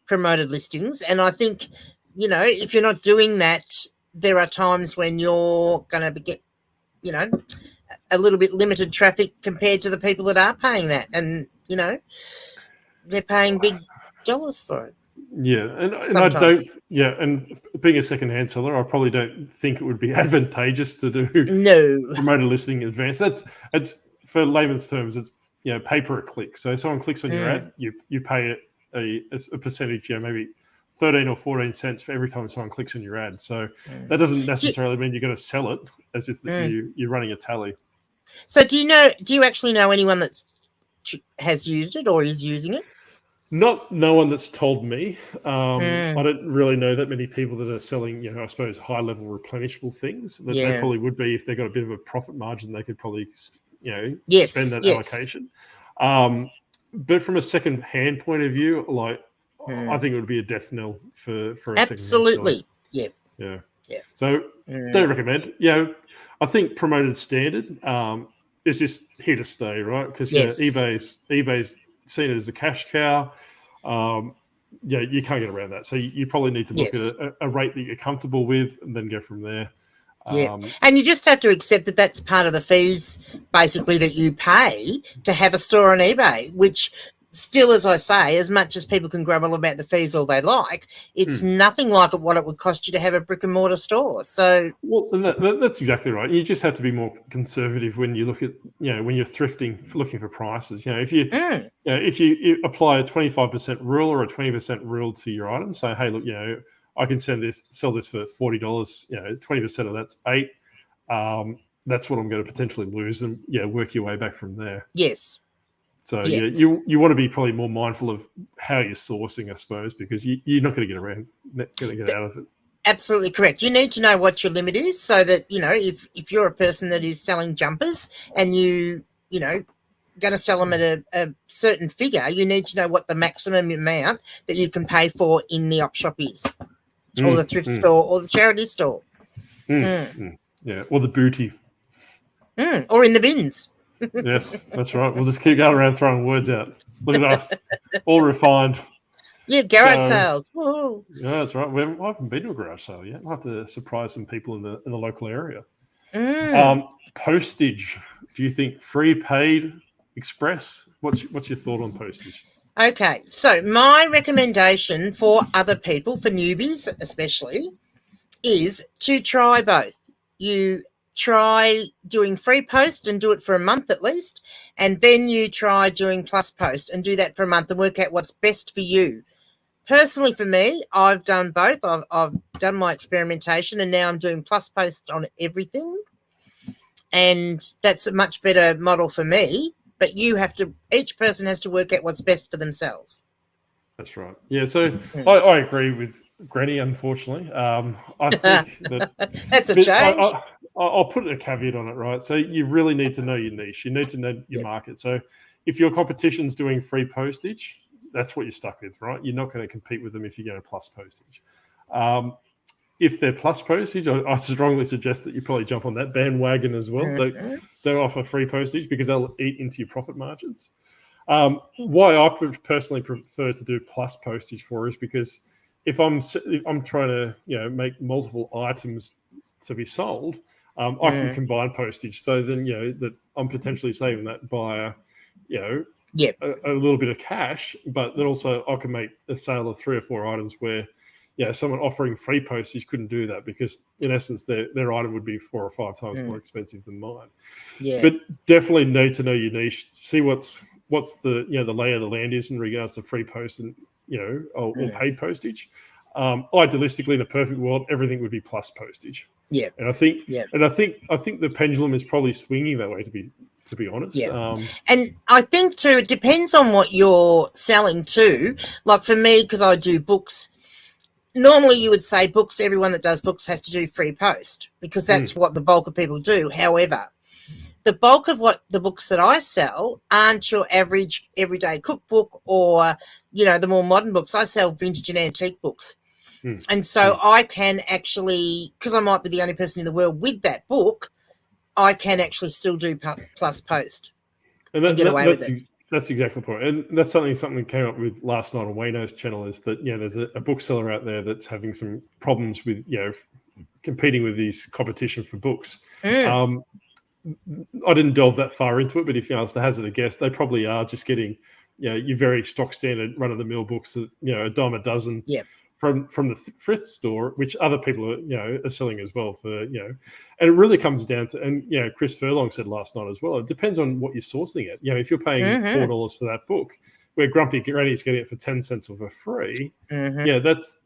promoted listings. And I think, if you're not doing that, there are times when you're going to get, a little bit limited traffic compared to the people that are paying that. And, they're paying big dollars for it. Yeah. And I don't, and being a second-hand seller, I probably don't think it would be advantageous to do promoted listing in advance. It's for layman's terms, it's, pay per click. So if someone clicks on your ad, you pay a percentage, maybe 13 or 14 cents for every time someone clicks on your ad. So that doesn't necessarily mean you're going to sell it, as if you're running a tally. So do you actually know anyone that has used it or is using it? No one that's told me. I don't really know that many people that are selling, I suppose, high-level replenishable things. That they probably would be, if they got a bit of a profit margin, they could probably, spend that allocation. But from a second-hand point of view, like, I think it would be a death knell for a absolutely. Yeah. So don't recommend. I think promoted standard is just here to stay, right? Because eBay's seen it as a cash cow. You can't get around that. So you probably need to look at a rate that you're comfortable with, and then go from there. And you just have to accept that that's part of the fees, basically, that you pay to have a store on eBay, which still, as I say, as much as people can grumble about the fees all they like, it's nothing like what it would cost you to have a brick and mortar store. So, well, that's exactly right. You just have to be more conservative when you look at, when you're thrifting, looking for prices. If you apply a 25% rule or a 20% rule to your item, say, hey, look, I can sell this for $40. 20% of that's $8. That's what I'm going to potentially lose, and work your way back from there. Yes. So you want to be probably more mindful of how you're sourcing, I suppose, because you're not going to get out of it. Absolutely correct. You need to know what your limit is, so that if you're a person that is selling jumpers and going to sell them at a certain figure, you need to know what the maximum amount that you can pay for in the op shop is, or the thrift store, or the charity store. Yeah, or the booty. Or in the bins. Yes, that's right. We'll just keep going around throwing words out. Look at us, all refined. Yeah, garage sales. Woo. Yeah, that's right. I haven't been to a garage sale yet. I'll have to surprise some people in the local area. Postage. Do you think free, paid, express? What's your thought on postage? Okay, so my recommendation for other people, for newbies especially, is to try both. You try doing free post and do it for a month at least, and then you try doing plus post and do that for a month and work out what's best for you. Personally, for me, I've done both. I've done my experimentation, and now I'm doing plus post on everything, and that's a much better model for me. But each person has to work out what's best for themselves. That's right. Yeah, so I agree with Granny, unfortunately. I think that that's a change. I'll put a caveat on it, right? So you really need to know your niche. You need to know your market. So if your competition's doing free postage, that's what you're stuck with, right? You're not going to compete with them if you go to plus postage. If they're plus postage, I strongly suggest that you probably jump on that bandwagon as well. Don't offer free postage because they'll eat into your profit margins. Why I personally prefer to do plus postage for is because if I'm trying to make multiple items to be sold, I can combine postage. So then that I'm potentially saving that by a little bit of cash, but then also I can make a sale of 3 or 4 items where someone offering free postage couldn't do that because in essence their item would be 4 or 5 times more expensive than mine. But definitely need to know your niche, see what's the the lay of the land is in regards to free post and or paid postage. Idealistically, in a perfect world, everything would be plus postage. And I think the pendulum is probably swinging that way, to be honest. And I think too, it depends on what you're selling too. Like for me, because I do books, normally you would say books, everyone that does books has to do free post because that's what the bulk of people do. However, the bulk of what the books that I sell aren't your average everyday cookbook or, the more modern books. I sell vintage and antique books. And so I can actually, because I might be the only person in the world with that book, I can actually still do plus post and get away with it. That's exactly the point. And that's something came up with last night on Wayno's channel is that, there's a bookseller out there that's having some problems with, competing with these competition for books. I didn't delve that far into it, but if you ask to hazard a guess, they probably are just getting, your very stock standard run-of-the-mill books that, a dime a dozen from the thrift store, which other people are selling as well for, and it really comes down to, and, Chris Furlong said last night as well, it depends on what you're sourcing it. If you're paying $4 for that book, where Grumpy Granny's getting it for 10 cents or for free, that's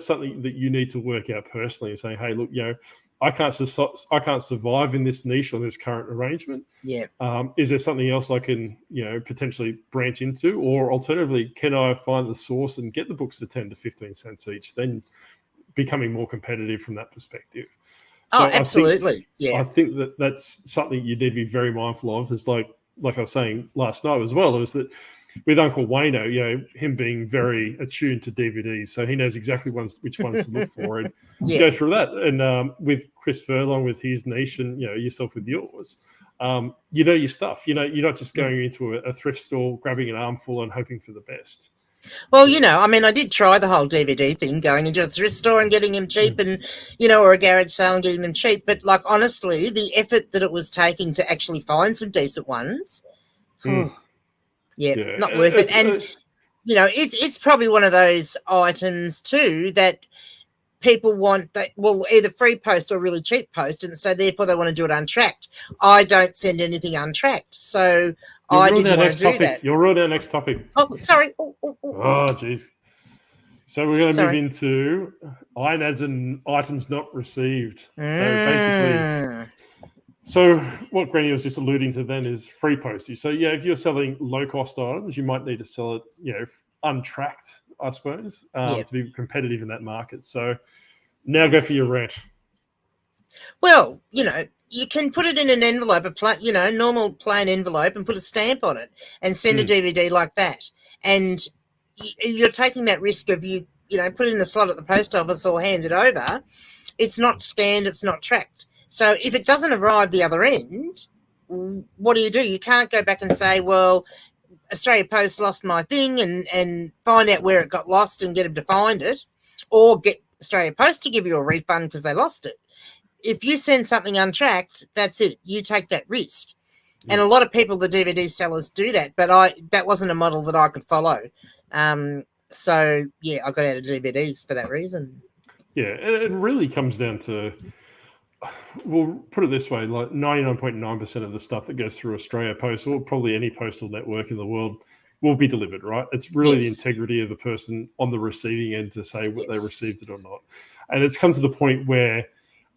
something that you need to work out personally and say, hey, look, I can't survive in this niche or this current arrangement. Is there something else I can, potentially branch into? Or alternatively, can I find the source and get the books for 10 to 15 cents each? Then becoming more competitive from that perspective. So absolutely. I think that's something you need to be very mindful of. Is like I was saying last night as well, is that with Uncle Wayno, him being very attuned to DVDs, so he knows exactly which ones to look for and go through that. And with Chris Furlong with his niche and yourself with yours, your stuff. You're not just going into a thrift store, grabbing an armful and hoping for the best. Well, I did try the whole DVD thing, going into a thrift store and getting them cheap and, or a garage sale and getting them cheap. But like, honestly, the effort that it was taking to actually find some decent ones, not worth it. And, it's probably one of those items too that people want that will either free post or really cheap post. And so therefore they want to do it untracked. I don't send anything untracked. So I didn't want to do that. You'll ruin our next topic. Oh, sorry. Oh, geez. So we're going to move into INADs and items not received. So what Granny was just alluding to then is free postage. So, if you're selling low-cost items, you might need to sell it, untracked, I suppose, to be competitive in that market. So now go for your rant. Well, you can put it in an envelope, normal plain envelope, and put a stamp on it and send a DVD like that. And you're taking that risk of put it in the slot at the post office or hand it over. It's not scanned, it's not tracked. So if it doesn't arrive the other end, what do? You can't go back and say, well, Australia Post lost my thing and find out where it got lost and get them to find it, or get Australia Post to give you a refund because they lost it. If you send something untracked, that's it. You take that risk. And a lot of people, the DVD sellers, do that, but that wasn't a model that I could follow. So, yeah, I got out of DVDs for that reason. Yeah, it really comes down to, we'll put it this way, like 99.9% of the stuff that goes through Australia Post, or probably any postal network in the world, will be delivered, right? It's really the integrity of the person on the receiving end to say what they received it or not. And it's come to the point where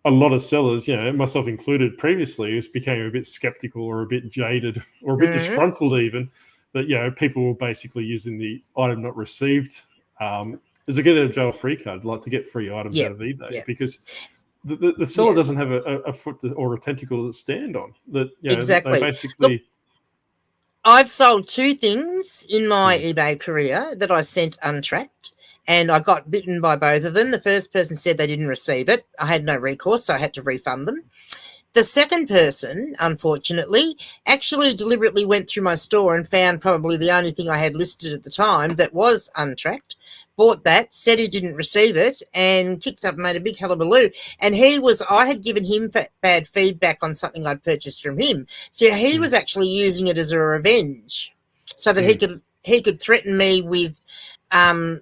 a lot of sellers, myself included previously, became a bit skeptical or a bit jaded or a bit disgruntled even, that, people were basically using the item not received as a get out of jail free card, like to get free items out of eBay, because the seller doesn't have a foot or a tentacle to stand on. That exactly. They basically. Look, I've sold 2 things in my eBay career that I sent untracked, and I got bitten by both of them. The first person said they didn't receive it. I had no recourse, so I had to refund them. The second person, unfortunately, actually deliberately went through my store and found probably the only thing I had listed at the time that was untracked, bought that, said he didn't receive it, and kicked up and made a big hullabaloo. And I had given him bad feedback on something I'd purchased from him. So he was actually using it as a revenge so that he could threaten me with, that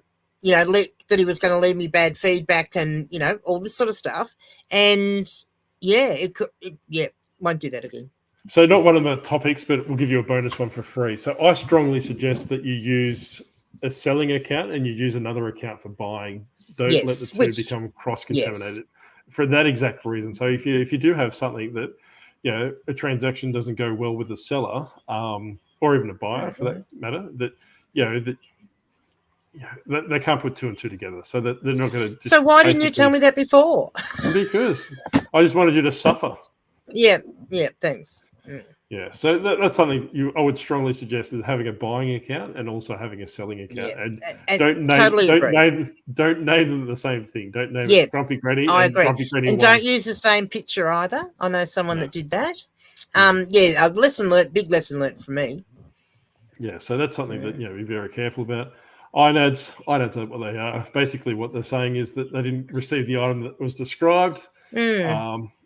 he was going to leave me bad feedback and, all this sort of stuff. And, won't do that again. So not one of the topics, but we'll give you a bonus one for free. So I strongly suggest that you use a selling account and you use another account for buying. Don't let the two become cross-contaminated for that exact reason. So if you do have something that, a transaction doesn't go well with the seller, or even a buyer for that matter, that, they can't put 2 and 2 together. So that they're not going to. So why didn't you tell me that before? Because I just wanted you to suffer. Yeah, thanks. Yeah, so that's something I would strongly suggest, is having a buying account and also having a selling account. And don't name them the same thing. Don't name it Grumpy Granny. I agree. Grumpy Granny and don't use the same picture either. I know someone that did that. A lesson learnt, big lesson learnt for me. Yeah, so that's something that be very careful about. INADs are what they are. Basically, what they're saying is that they didn't receive the item that was described.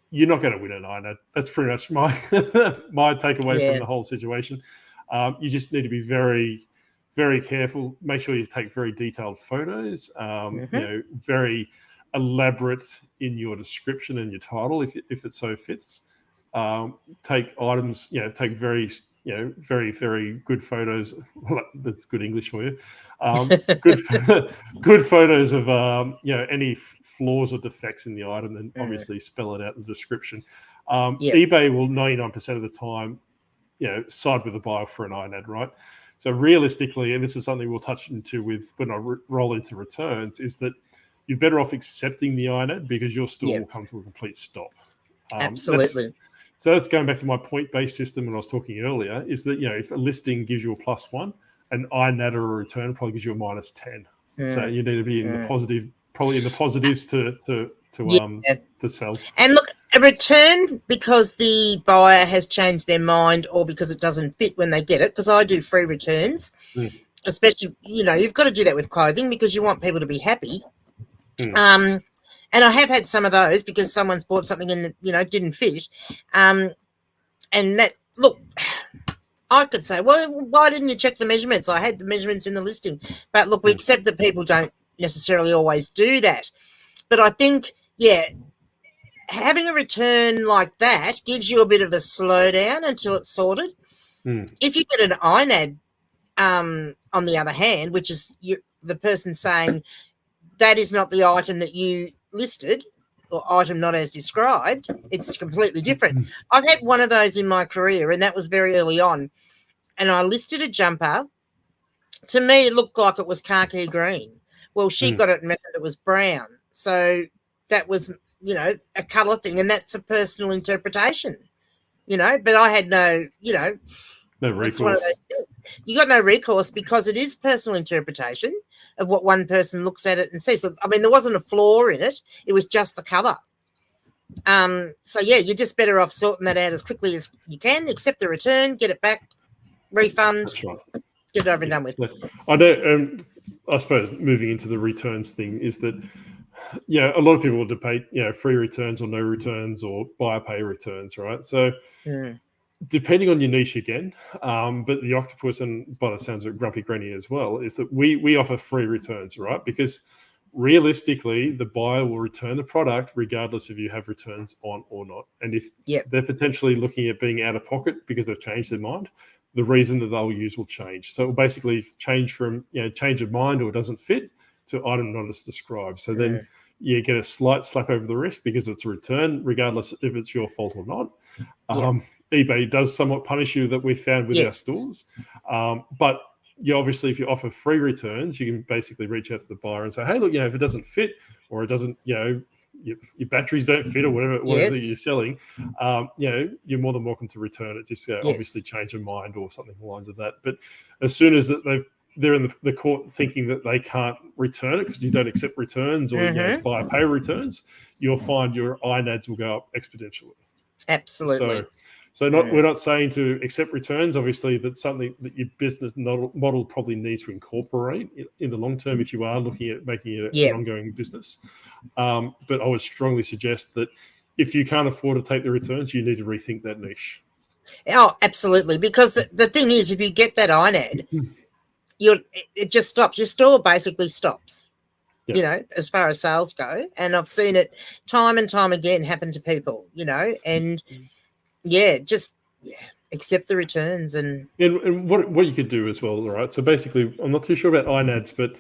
You're not going to win an INAD. That's pretty much my takeaway from the whole situation. You just need to be very, very careful. Make sure you take very detailed photos. Very elaborate in your description and your title, if it so fits. Take items. Take very, very, very good photos. That's good English for you. Good photos of any flaws or defects in the item, and obviously spell it out in the description. eBay will 99% of the time, side with the buyer for an INAD, right? So realistically, and this is something we'll touch into with when I roll into returns, is that you're better off accepting the INAD because your store will come to a complete stop. Absolutely. So that's going back to my point-based system when I was talking earlier, is that, if a listing gives you a +1, an INAD or a return probably gives you a -10. So you need to be in the positive, probably in the positives to sell. And look, a return because the buyer has changed their mind or because it doesn't fit when they get it, because I do free returns, especially, you've got to do that with clothing because you want people to be happy. And I have had some of those because someone's bought something and, didn't fit. And that, look, I could say, well, why didn't you check the measurements? I had the measurements in the listing. But look, we accept that people don't necessarily always do that. But I think, having a return like that gives you a bit of a slowdown until it's sorted. If you get an INAD, on the other hand, which is the person saying that is not the item that you listed or item not as described, it's completely different. I've had one of those in my career, and that was very early on, and I listed a jumper. To me, it looked like it was khaki green. Well, she got it and reckoned it was brown. So that was, a colour thing, and that's a personal interpretation, but I had no recourse. One of those things. You got no recourse because it is personal interpretation of what one person looks at it and sees. I mean, there wasn't a flaw in it. It was just the colour. So yeah, you're just better off sorting that out as quickly as you can. Accept the return, get it back, refund. That's right. Get it over and done with. I don't. I suppose moving into the returns thing is that, a lot of people will debate, free returns or no returns or buyer pay returns, right? So depending on your niche again, but the Octopus, and by the sounds of Grumpy Granny as well, is that we offer free returns, right? Because realistically, the buyer will return the product regardless if you have returns on or not. And if they're potentially looking at being out of pocket because they've changed their mind, the reason that they'll use will change. So it will basically change from, change of mind or doesn't fit to item not as described. So then you get a slight slap over the wrist because it's a return, regardless if it's your fault or not. eBay does somewhat punish you, that we've found with our stores. But obviously, if you offer free returns, you can basically reach out to the buyer and say, hey, look, if it doesn't fit or it doesn't, your batteries don't fit or whatever you're selling, you're more than welcome to return it. Just obviously change your mind or something along the lines of that. But as soon as they're in the court thinking that they can't return it because you don't accept returns or buyer pay returns, you'll find your INADs will go up exponentially. Absolutely. So we're not saying to accept returns. Obviously, that's something that your business model probably needs to incorporate in the long term if you are looking at making it an ongoing business. But I would strongly suggest that if you can't afford to take the returns, you need to rethink that niche. Oh, absolutely. Because the thing is, if you get that INAD, it just stops. Your store basically stops. As far as sales go. And I've seen it time and time again happen to people, and just accept the returns. And what you could do as well, all right? So basically, I'm not too sure about INADs, but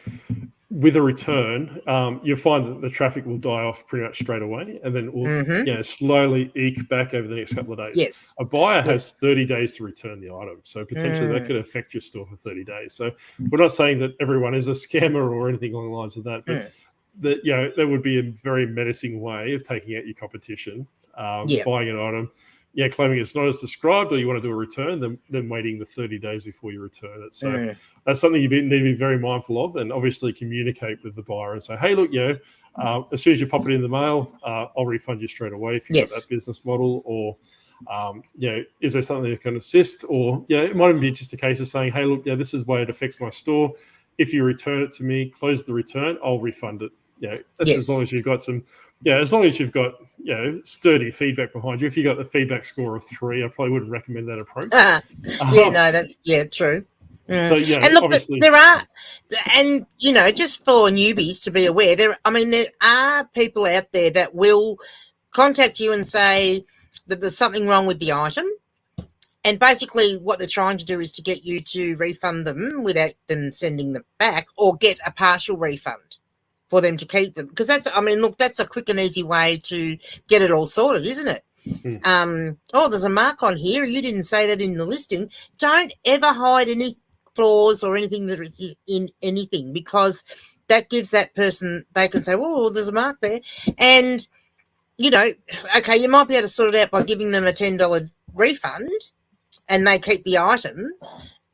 with a return, you'll find that the traffic will die off pretty much straight away, and then it will slowly eke back over the next couple of days. Yes. A buyer has 30 days to return the item, so potentially that could affect your store for 30 days. So we're not saying that everyone is a scammer or anything along the lines of that, but that would be a very menacing way of taking out your competition, buying an item, claiming it's not as described, or you want to do a return, then waiting the 30 days before you return it. So that's something you need to be very mindful of, and obviously communicate with the buyer and say, hey, look, as soon as you pop it in the mail, I'll refund you straight away if you've got that business model, or, is there something that's going to assist? Or, it might even be just a case of saying, hey, look, this is the way it affects my store. If you return it to me, close the return, I'll refund it. That's as long as you've got some, as long as you've got, sturdy feedback behind you. If you got the feedback score of 3, I probably wouldn't recommend that approach. That's true. So and look, obviously there are, and just for newbies to be aware, there are people out there that will contact you and say that there's something wrong with the item. And basically what they're trying to do is to get you to refund them without them sending them back, or get a partial refund for them to keep them. Because that's a quick and easy way to get it all sorted, isn't it? There's a mark on here. You didn't say that in the listing. Don't ever hide any flaws or anything that is in anything, because that gives that person, they can say, well, there's a mark there. And, okay, you might be able to sort it out by giving them a $10 refund and they keep the item.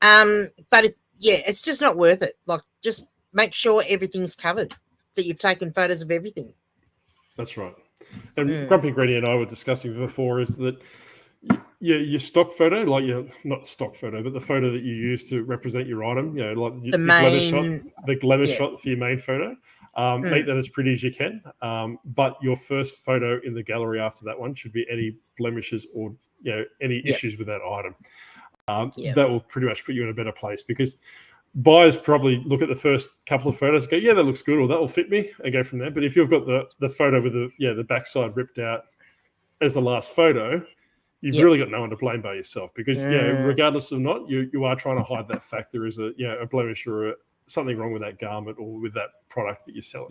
But it's just not worth it. Like, just make sure everything's covered, that you've taken photos of everything. That's right. And Grumpy Granny and I were discussing before is that your stock photo, like not stock photo, but the photo that you use to represent your item, like the glamour shot for your main photo, make that as pretty as you can. But your first photo in the gallery after that one should be any blemishes or any issues with that item. That will pretty much put you in a better place, because buyers probably look at the first couple of photos and go, that looks good, or that will fit me, and go from there. But if you've got the photo with the backside ripped out as the last photo, you've really got no one to blame but yourself, because regardless of not, you are trying to hide that fact there is a blemish or something wrong with that garment or with that product that you're selling.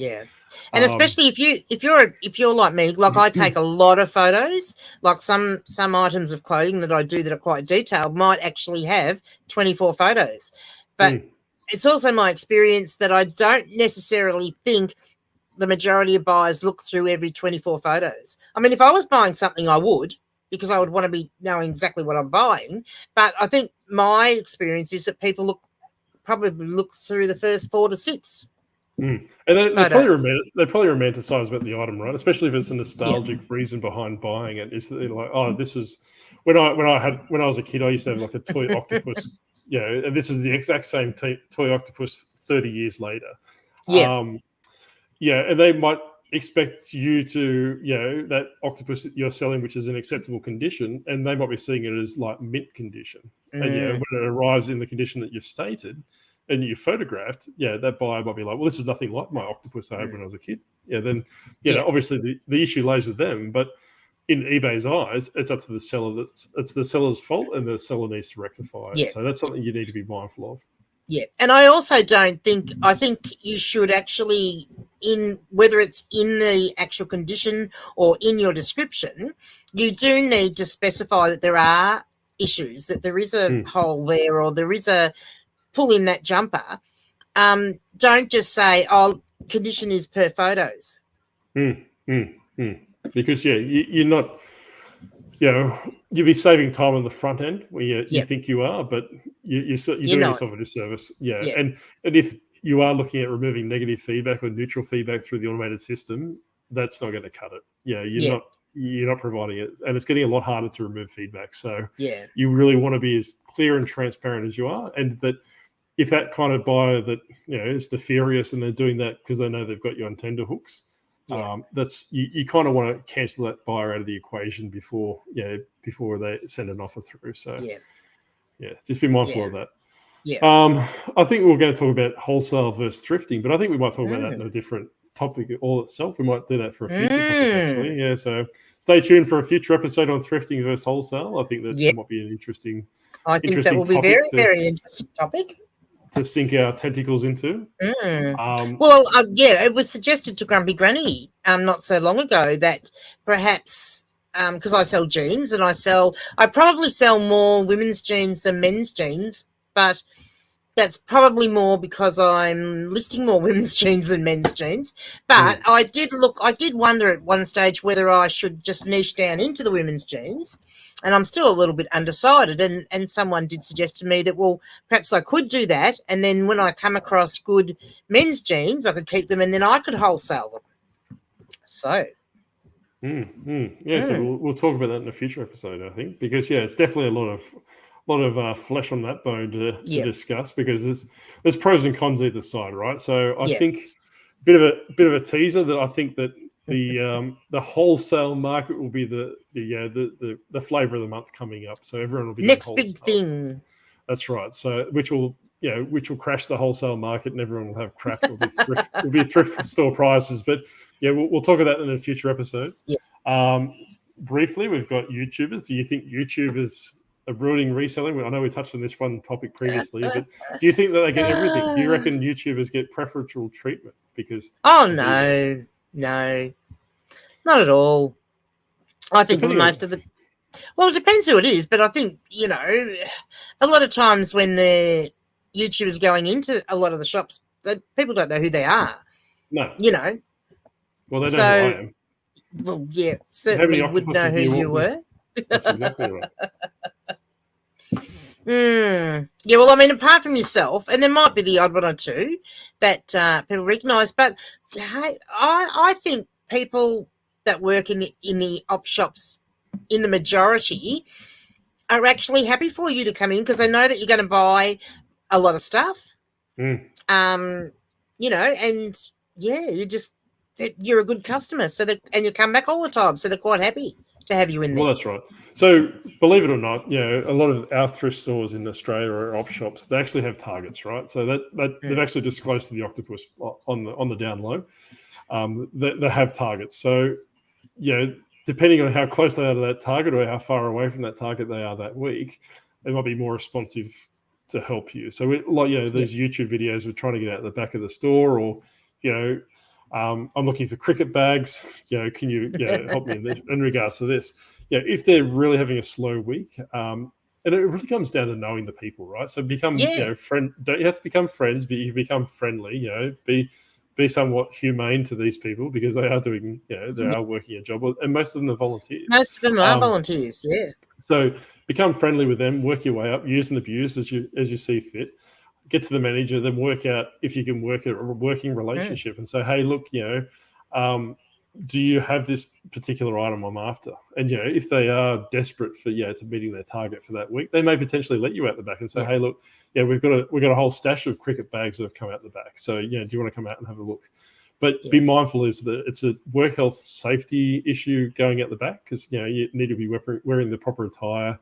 And especially if you're like me, like I take a lot of photos. Like some items of clothing that I do that are quite detailed might actually have 24 photos. But it's also my experience that I don't necessarily think the majority of buyers look through every 24 photos. I mean, if I was buying something, I would, because I would want to be knowing exactly what I'm buying. But I think my experience is that people probably look through the first 4 to 6. And they probably romanticize about the item, right? Especially if it's a nostalgic reason behind buying it. Is that they're like, oh, this is when I was a kid, I used to have like a toy octopus. And this is the exact same toy octopus 30 years later. And they might expect you to, that octopus that you're selling, which is in acceptable condition, and they might be seeing it as like mint condition. And when it arrives in the condition that you've stated and you photographed, that buyer might be like, well, this is nothing like my octopus I had when I was a kid. Obviously the issue lays with them, but in eBay's eyes, it's up to the seller. It's the seller's fault, and the seller needs to rectify it. So that's something you need to be mindful of. Yeah, and I also I think you should actually, whether it's in the actual condition or in your description, you do need to specify that there are issues, that there is a hole there, or there is a pull in that jumper. Don't just say, oh, condition is per photos. Because you're not, you'll be saving time on the front end where you think you are, but you're doing yourself a disservice. And if you are looking at removing negative feedback or neutral feedback through the automated system, that's not going to cut it. You're not providing it, and it's getting a lot harder to remove feedback. So you really want to be as clear and transparent as you are, and that if that kind of buyer that is nefarious and they're doing that because they know they've got you on tenterhooks. That's you kind of want to cancel that buyer out of the equation before they send an offer through. So just be mindful of that. I think we're going to talk about wholesale versus thrifting, but I think we might talk about that in a different topic all itself. We might do that for a future topic actually. So stay tuned for a future episode on thrifting versus wholesale. I think that might be an interesting. I think that will be very interesting topic to sink our tentacles into. It was suggested to Grumpy Granny not so long ago that perhaps because I sell jeans and I probably sell more women's jeans than men's jeans, but that's probably more because I'm listing more women's jeans than men's jeans. But I did wonder at one stage whether I should just niche down into the women's jeans. And I'm still a little bit undecided. And someone did suggest to me that, well, perhaps I could do that. And then when I come across good men's jeans, I could keep them and then I could wholesale them. So. So we'll talk about that in a future episode, I think, because, it's definitely a lot of flesh on that bone to discuss, because there's pros and cons either side, right? So I think bit of a teaser that I think that the wholesale market will be the flavor of the month coming up. So everyone will be next big thing. That's right. So which will crash the wholesale market, and everyone will have crap. It'll be thrift store prices. But we'll talk about that in a future episode. Briefly, we've got YouTubers. Do you think YouTubers are ruining reselling? I know we touched on this one topic previously, but do you think that they get everything? Do you reckon YouTubers get preferential treatment because? Oh no, not at all. I think most of the. Well, it depends who it is, but I think a lot of times when the YouTubers going into a lot of the shops, people don't know who they are. No, Well, they know who I am. Well, certainly would know who you were. That's exactly right. Well, I mean, apart from yourself, and there might be the odd one or two that people recognise, but hey, I think people that work in the op shops, in the majority, are actually happy for you to come in because they know that you're going to buy a lot of stuff. And you're a good customer, and you come back all the time, so they're quite happy to have you in there. Well, that's right. So, believe it or not, a lot of our thrift stores in Australia or op shops, they actually have targets, right? So that they've actually disclosed to the Octopus on the down low, they have targets. So, depending on how close they are to that target or how far away from that target they are that week, they might be more responsive to help you. So, there's YouTube videos we're trying to get out the back of the store, or I'm looking for cricket bags. Can you help me in regards to this? If they're really having a slow week, and it really comes down to knowing the people, right? So become friend. Don't you have to become friends, but you become friendly. Be somewhat humane to these people because they are doing they are working a job, and most of them are volunteers. Most of them are volunteers. Yeah. So become friendly with them, work your way up, use and abuse as you see fit. get to the manager, then work out if you can work a working relationship and say, hey, look, do you have this particular item I'm after? And, if they are desperate for, to meeting their target for that week, they may potentially let you out the back and say, hey, look, we've got a whole stash of cricket bags that have come out the back. So, do you want to come out and have a look? But be mindful is that it's a work health safety issue going out the back because, you need to be wearing the proper attire,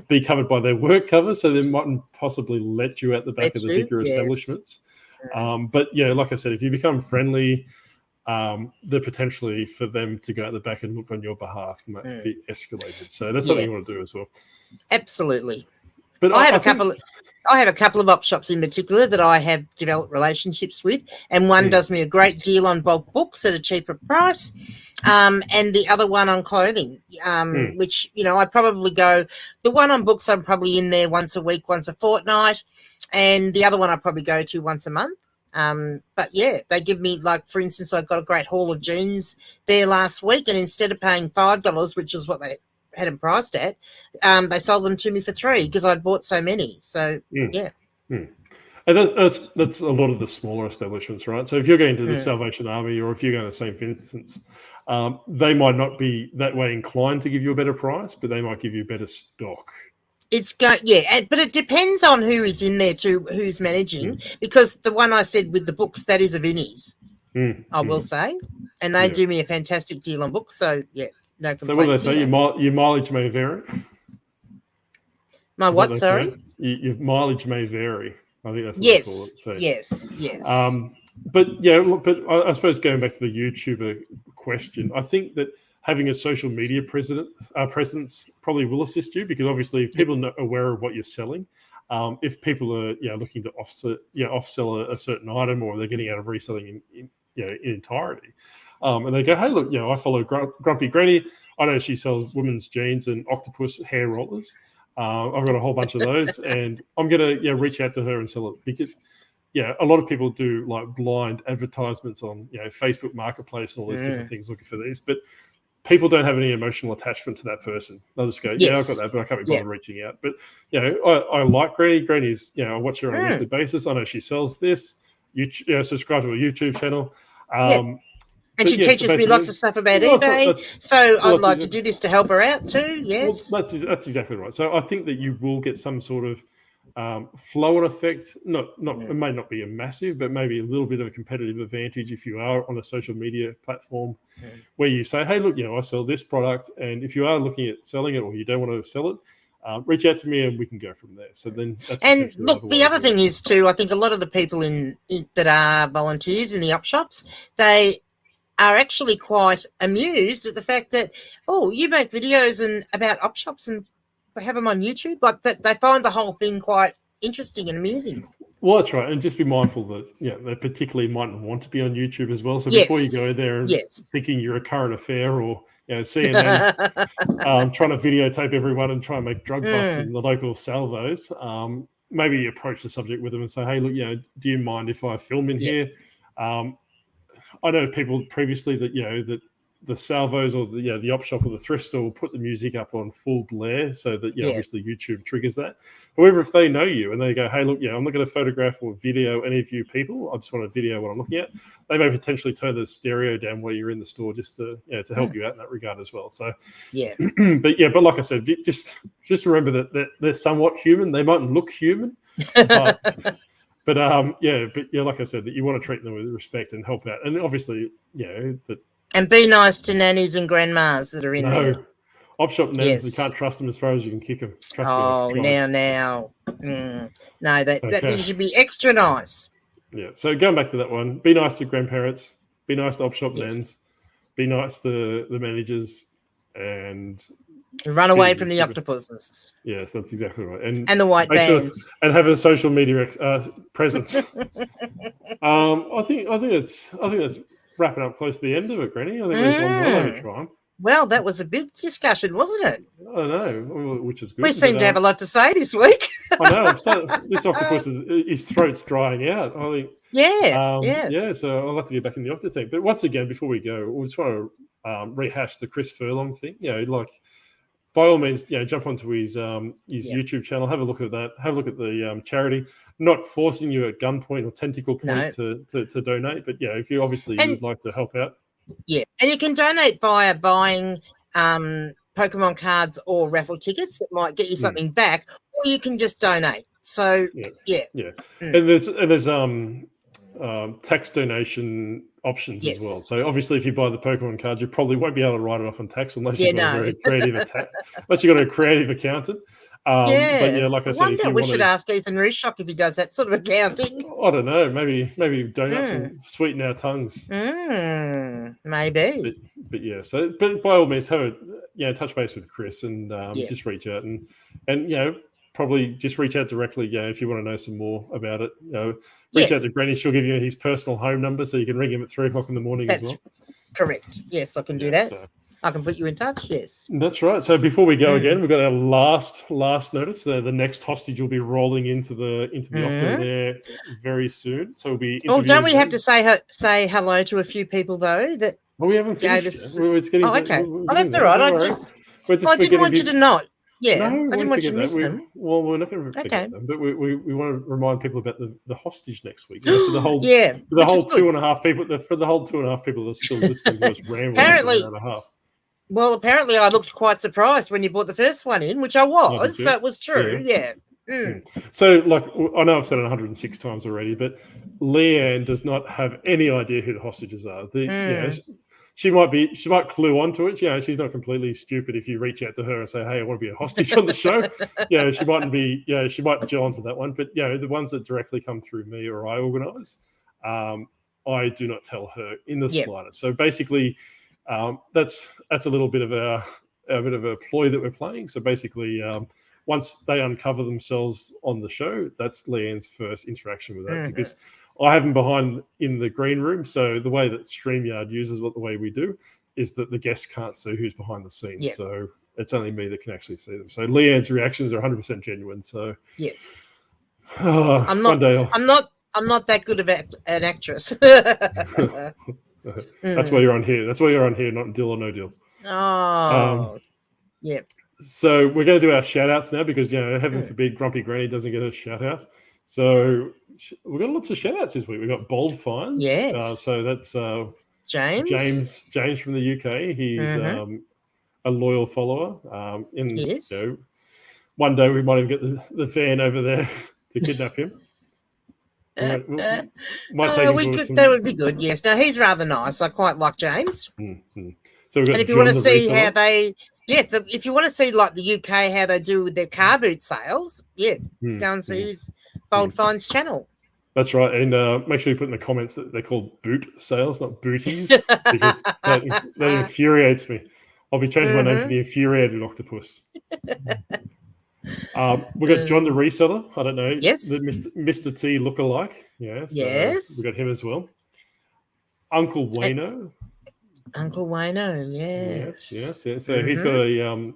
be covered by their work cover so they mightn't possibly let you out the back of the bigger establishments. But, like I said, if you become friendly, the potentially for them to go out the back and look on your behalf might be escalated. So that's something you want to do as well. Absolutely. But I have a couple of op shops in particular that I have developed relationships with, and one does me a great deal on bulk books at a cheaper price, and the other one on clothing, which, I probably go, the one on books I'm probably in there once a week, once a fortnight, and the other one I probably go to once a month. But they give me, like, for instance, I got a great haul of jeans there last week, and instead of paying $5, which is what they had them priced at, they sold them to me for $3 because I'd bought so many. So and that's a lot of the smaller establishments, right? So if you're going to the Salvation Army or if you're going to St. Vincent's, they might not be that way inclined to give you a better price, but they might give you better stock. But it depends on who is in there too, who's managing, because the one I said with the books, that is a Vinnie's, I will say, and they do me a fantastic deal on books. So no complaints. So what do they say? Your mileage may vary. My what? Sorry, your mileage may vary. I think that's what they call it. So, yes. But I suppose going back to the YouTuber question, I think that having a social media presence probably will assist you because obviously if people are aware of what you're selling, if people are looking to offsell a certain item or they're getting out of reselling in entirety, and they go, hey, look, I follow Grumpy Granny. I know she sells women's jeans and octopus hair rollers. I've got a whole bunch of those, and I'm going to reach out to her and sell it because a lot of people do like blind advertisements on Facebook Marketplace and all these different things looking for these, but people don't have any emotional attachment to that person. They'll just go, I've got that, but I can't be bothered reaching out. But I like Granny. Granny's, I watch her on a weekly basis. I know she sells this. Subscribe to her YouTube channel. And she teaches me lots of stuff about eBay. So I'd like to do this to help her out too. Yes. Well, that's exactly right. So I think that you will get some sort of flow-on effect. It may not be a massive, but maybe a little bit of a competitive advantage if you are on a social media platform where you say, hey, look, I sell this product. And if you are looking at selling it or you don't want to sell it, reach out to me and we can go from there. So then that's look, the other thing is too, I think a lot of the people in that are volunteers in the op shops, they are actually quite amused at the fact that, you make videos about op shops and they have them on YouTube. Like that, they find the whole thing quite interesting and amusing. Well, that's right. And just be mindful that, they particularly mightn't want to be on YouTube as well. So before you go there and thinking you're a current affair or, CNN trying to videotape everyone and try and make drug busts in the local salvos, maybe approach the subject with them and say, hey, look, do you mind if I film in here? I know people previously that, that the salvos or the op shop or the thrift store will put the music up on full blare so that, obviously YouTube triggers that. However, if they know you and they go, hey, look, I'm not going to photograph or video any of you people. I just want to video what I'm looking at. They may potentially turn the stereo down while you're in the store just to help you out in that regard as well. So, but like I said, just remember that they're somewhat human. They mightn't look human, But like I said, that you want to treat them with respect and help out, and obviously, and be nice to nannies and grandmas that are in there. Op shop nannies, you can't trust them as far as you can kick them. Trust me. No, that you should be extra nice. Yeah. So going back to that one, be nice to grandparents, be nice to op shop nans, be nice to the managers, and run away from the octopuses. Yes, that's exactly right. And the white vans. And have a social media presence. I think that's wrapping up close to the end of it, Granny. I think we've gone well over time. Well, that was a big discussion, wasn't it? I know, which is good. We seem to have a lot to say this week. I know. This octopus his throat's drying out. I think. Yeah. So I'll have to get back in the Octo team. But once again, before we go, we just want to rehash the Chris Furlong thing. by all means, jump onto his YouTube channel, have a look at that, have a look at the charity. Not forcing you at gunpoint or tentacle point to donate, but if you obviously would like to help out. Yeah, and you can donate via buying Pokemon cards or raffle tickets that might get you something back, or you can just donate. So and there's tax donation options as well. So obviously, if you buy the Pokemon cards, you probably won't be able to write it off on tax unless you've got a very creative unless you've got a creative accountant. But like I said, we should ask Ethan Rushock if he does that sort of accounting. I don't know. Maybe donuts and sweeten our tongues. Maybe. But by all means, have a touch base with Chris and just reach out and probably just reach out directly. If you want to know some more about it, reach out to Granny. She'll give you his personal home number, so you can ring him at 3:00 in the morning. That's as well. Correct. Yes, I can do that. So. I can put you in touch. Yes, that's right. So before we go again, we've got our last notice. The next hostage will be rolling into the Octo there very soon. So we'll be. Oh, don't we have to say hello to a few people though? That we haven't finished. Okay. That's all right. I didn't want you to not. Yeah, no, I didn't want you to miss them. Well, we're not going to forget them, but we want to remind people about the hostage next week. For the whole 2.5 people, for the whole 2.5 people that are still listening to us rambling. Apparently, I looked quite surprised when you brought the first one in, which I was. So it was true. Yeah. So, I know I've said it 106 times already, but Leanne does not have any idea who the hostages are. She might clue onto it. She's not completely stupid if you reach out to her and say, "Hey, I want to be a hostage on the show." She mightn't be. She might gel onto that one. But the ones that directly come through me or I organise, I do not tell her in the slightest. So basically, that's a little bit of a ploy that we're playing. So basically, once they uncover themselves on the show, that's Leanne's first interaction with that because I have them behind in the green room. So the way that StreamYard uses the way we do is that the guests can't see who's behind the scenes. Yep. So it's only me that can actually see them. So Leanne's reactions are 100% genuine. So yes, I'm not that good of an actress. That's why you're on here. That's why you're on here, not Deal or No Deal. Oh, yep. So we're going to do our shout outs now because, heaven forbid Grumpy Granny doesn't get a shout out. So we've got lots of shout outs this week. We've got Bold Finds. Yes. So that's James from the UK. He's a loyal follower. One day we might even get the fan over there to kidnap him. That would be good. Yes. No, he's rather nice. I quite like James. Mm-hmm. So if you want to see how they, if you want to see like the UK how they do with their car boot sales, go and see his Bold Finds channel. That's right, and make sure you put in the comments that they're called boot sales, not booties, because that infuriates me. I'll be changing my name to the Infuriated Octopus. We've got John the Reseller. I don't know. Yes. The Mr. T lookalike. Yeah. So yes. We've got him as well. Uncle Wayno. Uncle Wayno, yes. Yes. So he's got a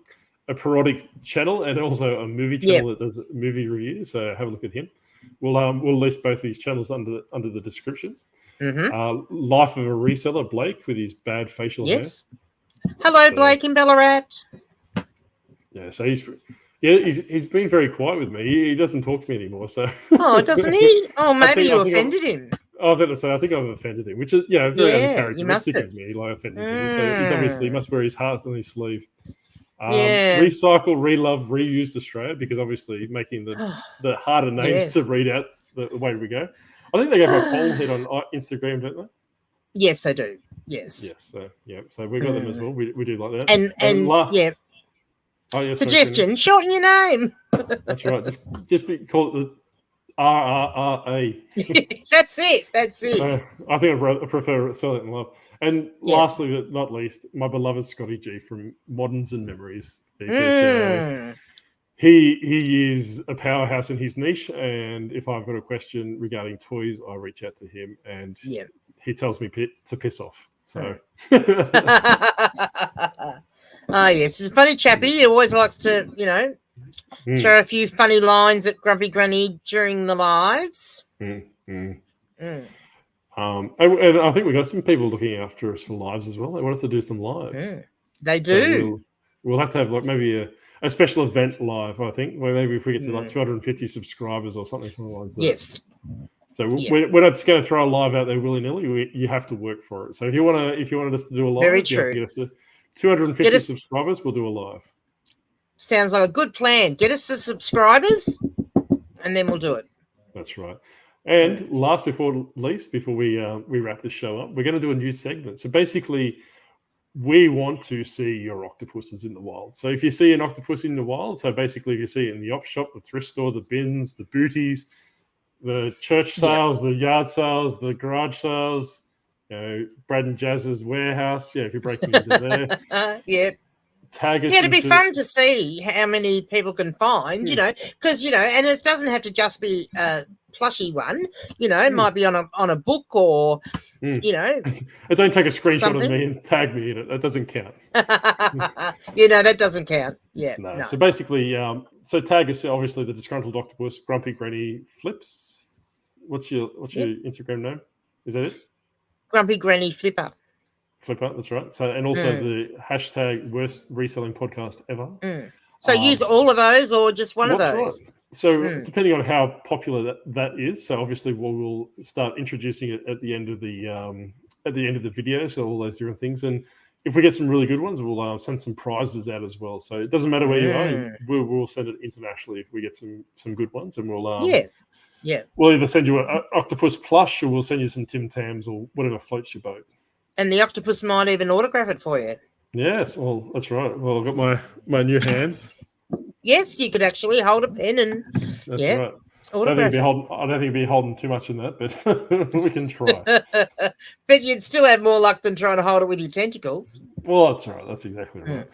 parodic channel and also a movie channel that does movie reviews. So have a look at him. We'll list both these channels under the description. Life of a Reseller, Blake, with his bad facial hair. Hello, Blake in Ballarat. Yeah, so he's been very quiet with me. He doesn't talk to me anymore. So doesn't he? Oh, maybe you offended him. I was going to say, I think I've offended him, which is very uncharacteristic of me. Like offending him. So he must wear his heart on his sleeve. Recycle, relove, reused Australia, because obviously making the harder names to read out the way we go. I think they go for a poll hit on Instagram, don't they? Yes, they do. Yes. So we got them as well. We do like that. And suggestion: shorten your name. That's right. Just call it the RRRA. That's it. I think I prefer spell it in love. And lastly, but not least, my beloved Scotty G from Moderns and Memories. Because he is a powerhouse in his niche, and if I've got a question regarding toys, I reach out to him, and he tells me to piss off. So. Oh, yes. He's a funny chappy. He always likes to, throw a few funny lines at Grumpy Granny during the lives. And I think we've got some people looking after us for lives as well. They want us to do some lives. They do. So We'll have to have like maybe a special event live, I think, where maybe if we get to like 250 subscribers or something from the lines. Yes. So we're not just going to throw a live out there willy nilly. You have to work for it. So if you wanted us to do a live, Very you have true. to get us to 250 subscribers. We'll do a live. Sounds like a good plan. Get us the subscribers, and then we'll do it. That's right. And last before least, before we wrap this show up, we're going to do a new segment. So basically, we want to see your octopuses in the wild. So if you see an octopus in the wild, so basically if you see it in the op shop, the thrift store, the bins, the booties, the church sales, the yard sales, the garage sales, Brad and Jazz's warehouse, if you're breaking into there. Tag us. It'd be fun to see how many people can find, because, and it doesn't have to just be a plushy one, it might be on a book or, Don't take a screenshot of me and tag me in it. That doesn't count. That doesn't count. Yeah. No. So basically, so tag us, obviously, the Disgruntled Octopus, Grumpy Granny Flips. What's your Instagram name? Is that it? Grumpy Granny Flipper. Flipper, that's right. So, and also the hashtag worst reselling podcast ever. So use all of those or just one of those? Right. So depending on how popular that is, so obviously we'll start introducing it at the end of the video. So all those different things, and if we get some really good ones, we'll send some prizes out as well. So it doesn't matter where you are, we'll send it internationally if we get some good ones, and we'll we'll either send you an octopus plush or we'll send you some Tim Tams or whatever floats your boat. And the octopus might even autograph it for you. Yes, well, that's right. Well, I've got my new hands. Yes, you could actually hold a pen and that's right. I don't think it'd be holding too much in that, but we can try. But you'd still have more luck than trying to hold it with your tentacles. Well, that's right. That's exactly right.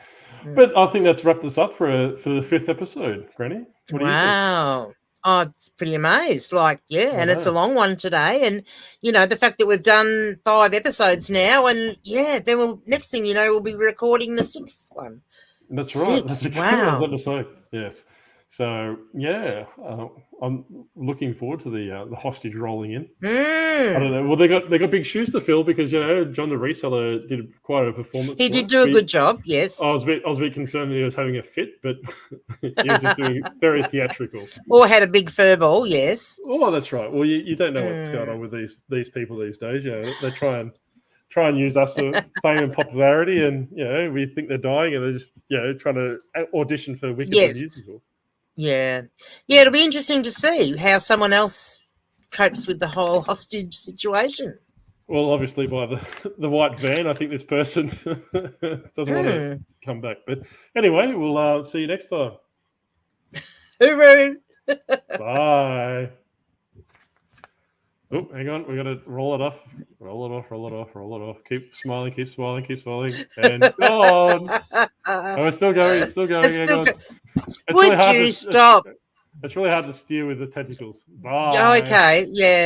But I think that's wrapped us up for the 5th episode, Granny. What do you think? Oh, it's pretty amazed. And it's a long one today. And, the fact that we've done 5 episodes now and, then next thing you know, we'll be recording the 6th one. That's right. That's exactly what I was going to say. Yes. So, I'm looking forward to the hostage rolling in. I don't know. Well, they got big shoes to fill because, John the reseller did quite a performance. He did do a good job, yes. I was a bit concerned that he was having a fit, but he was just doing very theatrical. Or had a big fur ball, yes. Oh, that's right. Well, you don't know what's going on with these people these days. They try and use us for fame and popularity, and we think they're dying, and they're just trying to audition for Wicked musical. Yeah, it'll be interesting to see how someone else copes with the whole hostage situation. Well, obviously by the white van, I think this person doesn't want to come back. But anyway, we'll see you next time. Hooroo! Bye. Oh, hang on. We got to roll it off. Roll it off. Keep smiling. And gone. Oh, it's still going. Would you stop? It's really hard to steer with the tentacles. Bye. Oh, okay. Yeah.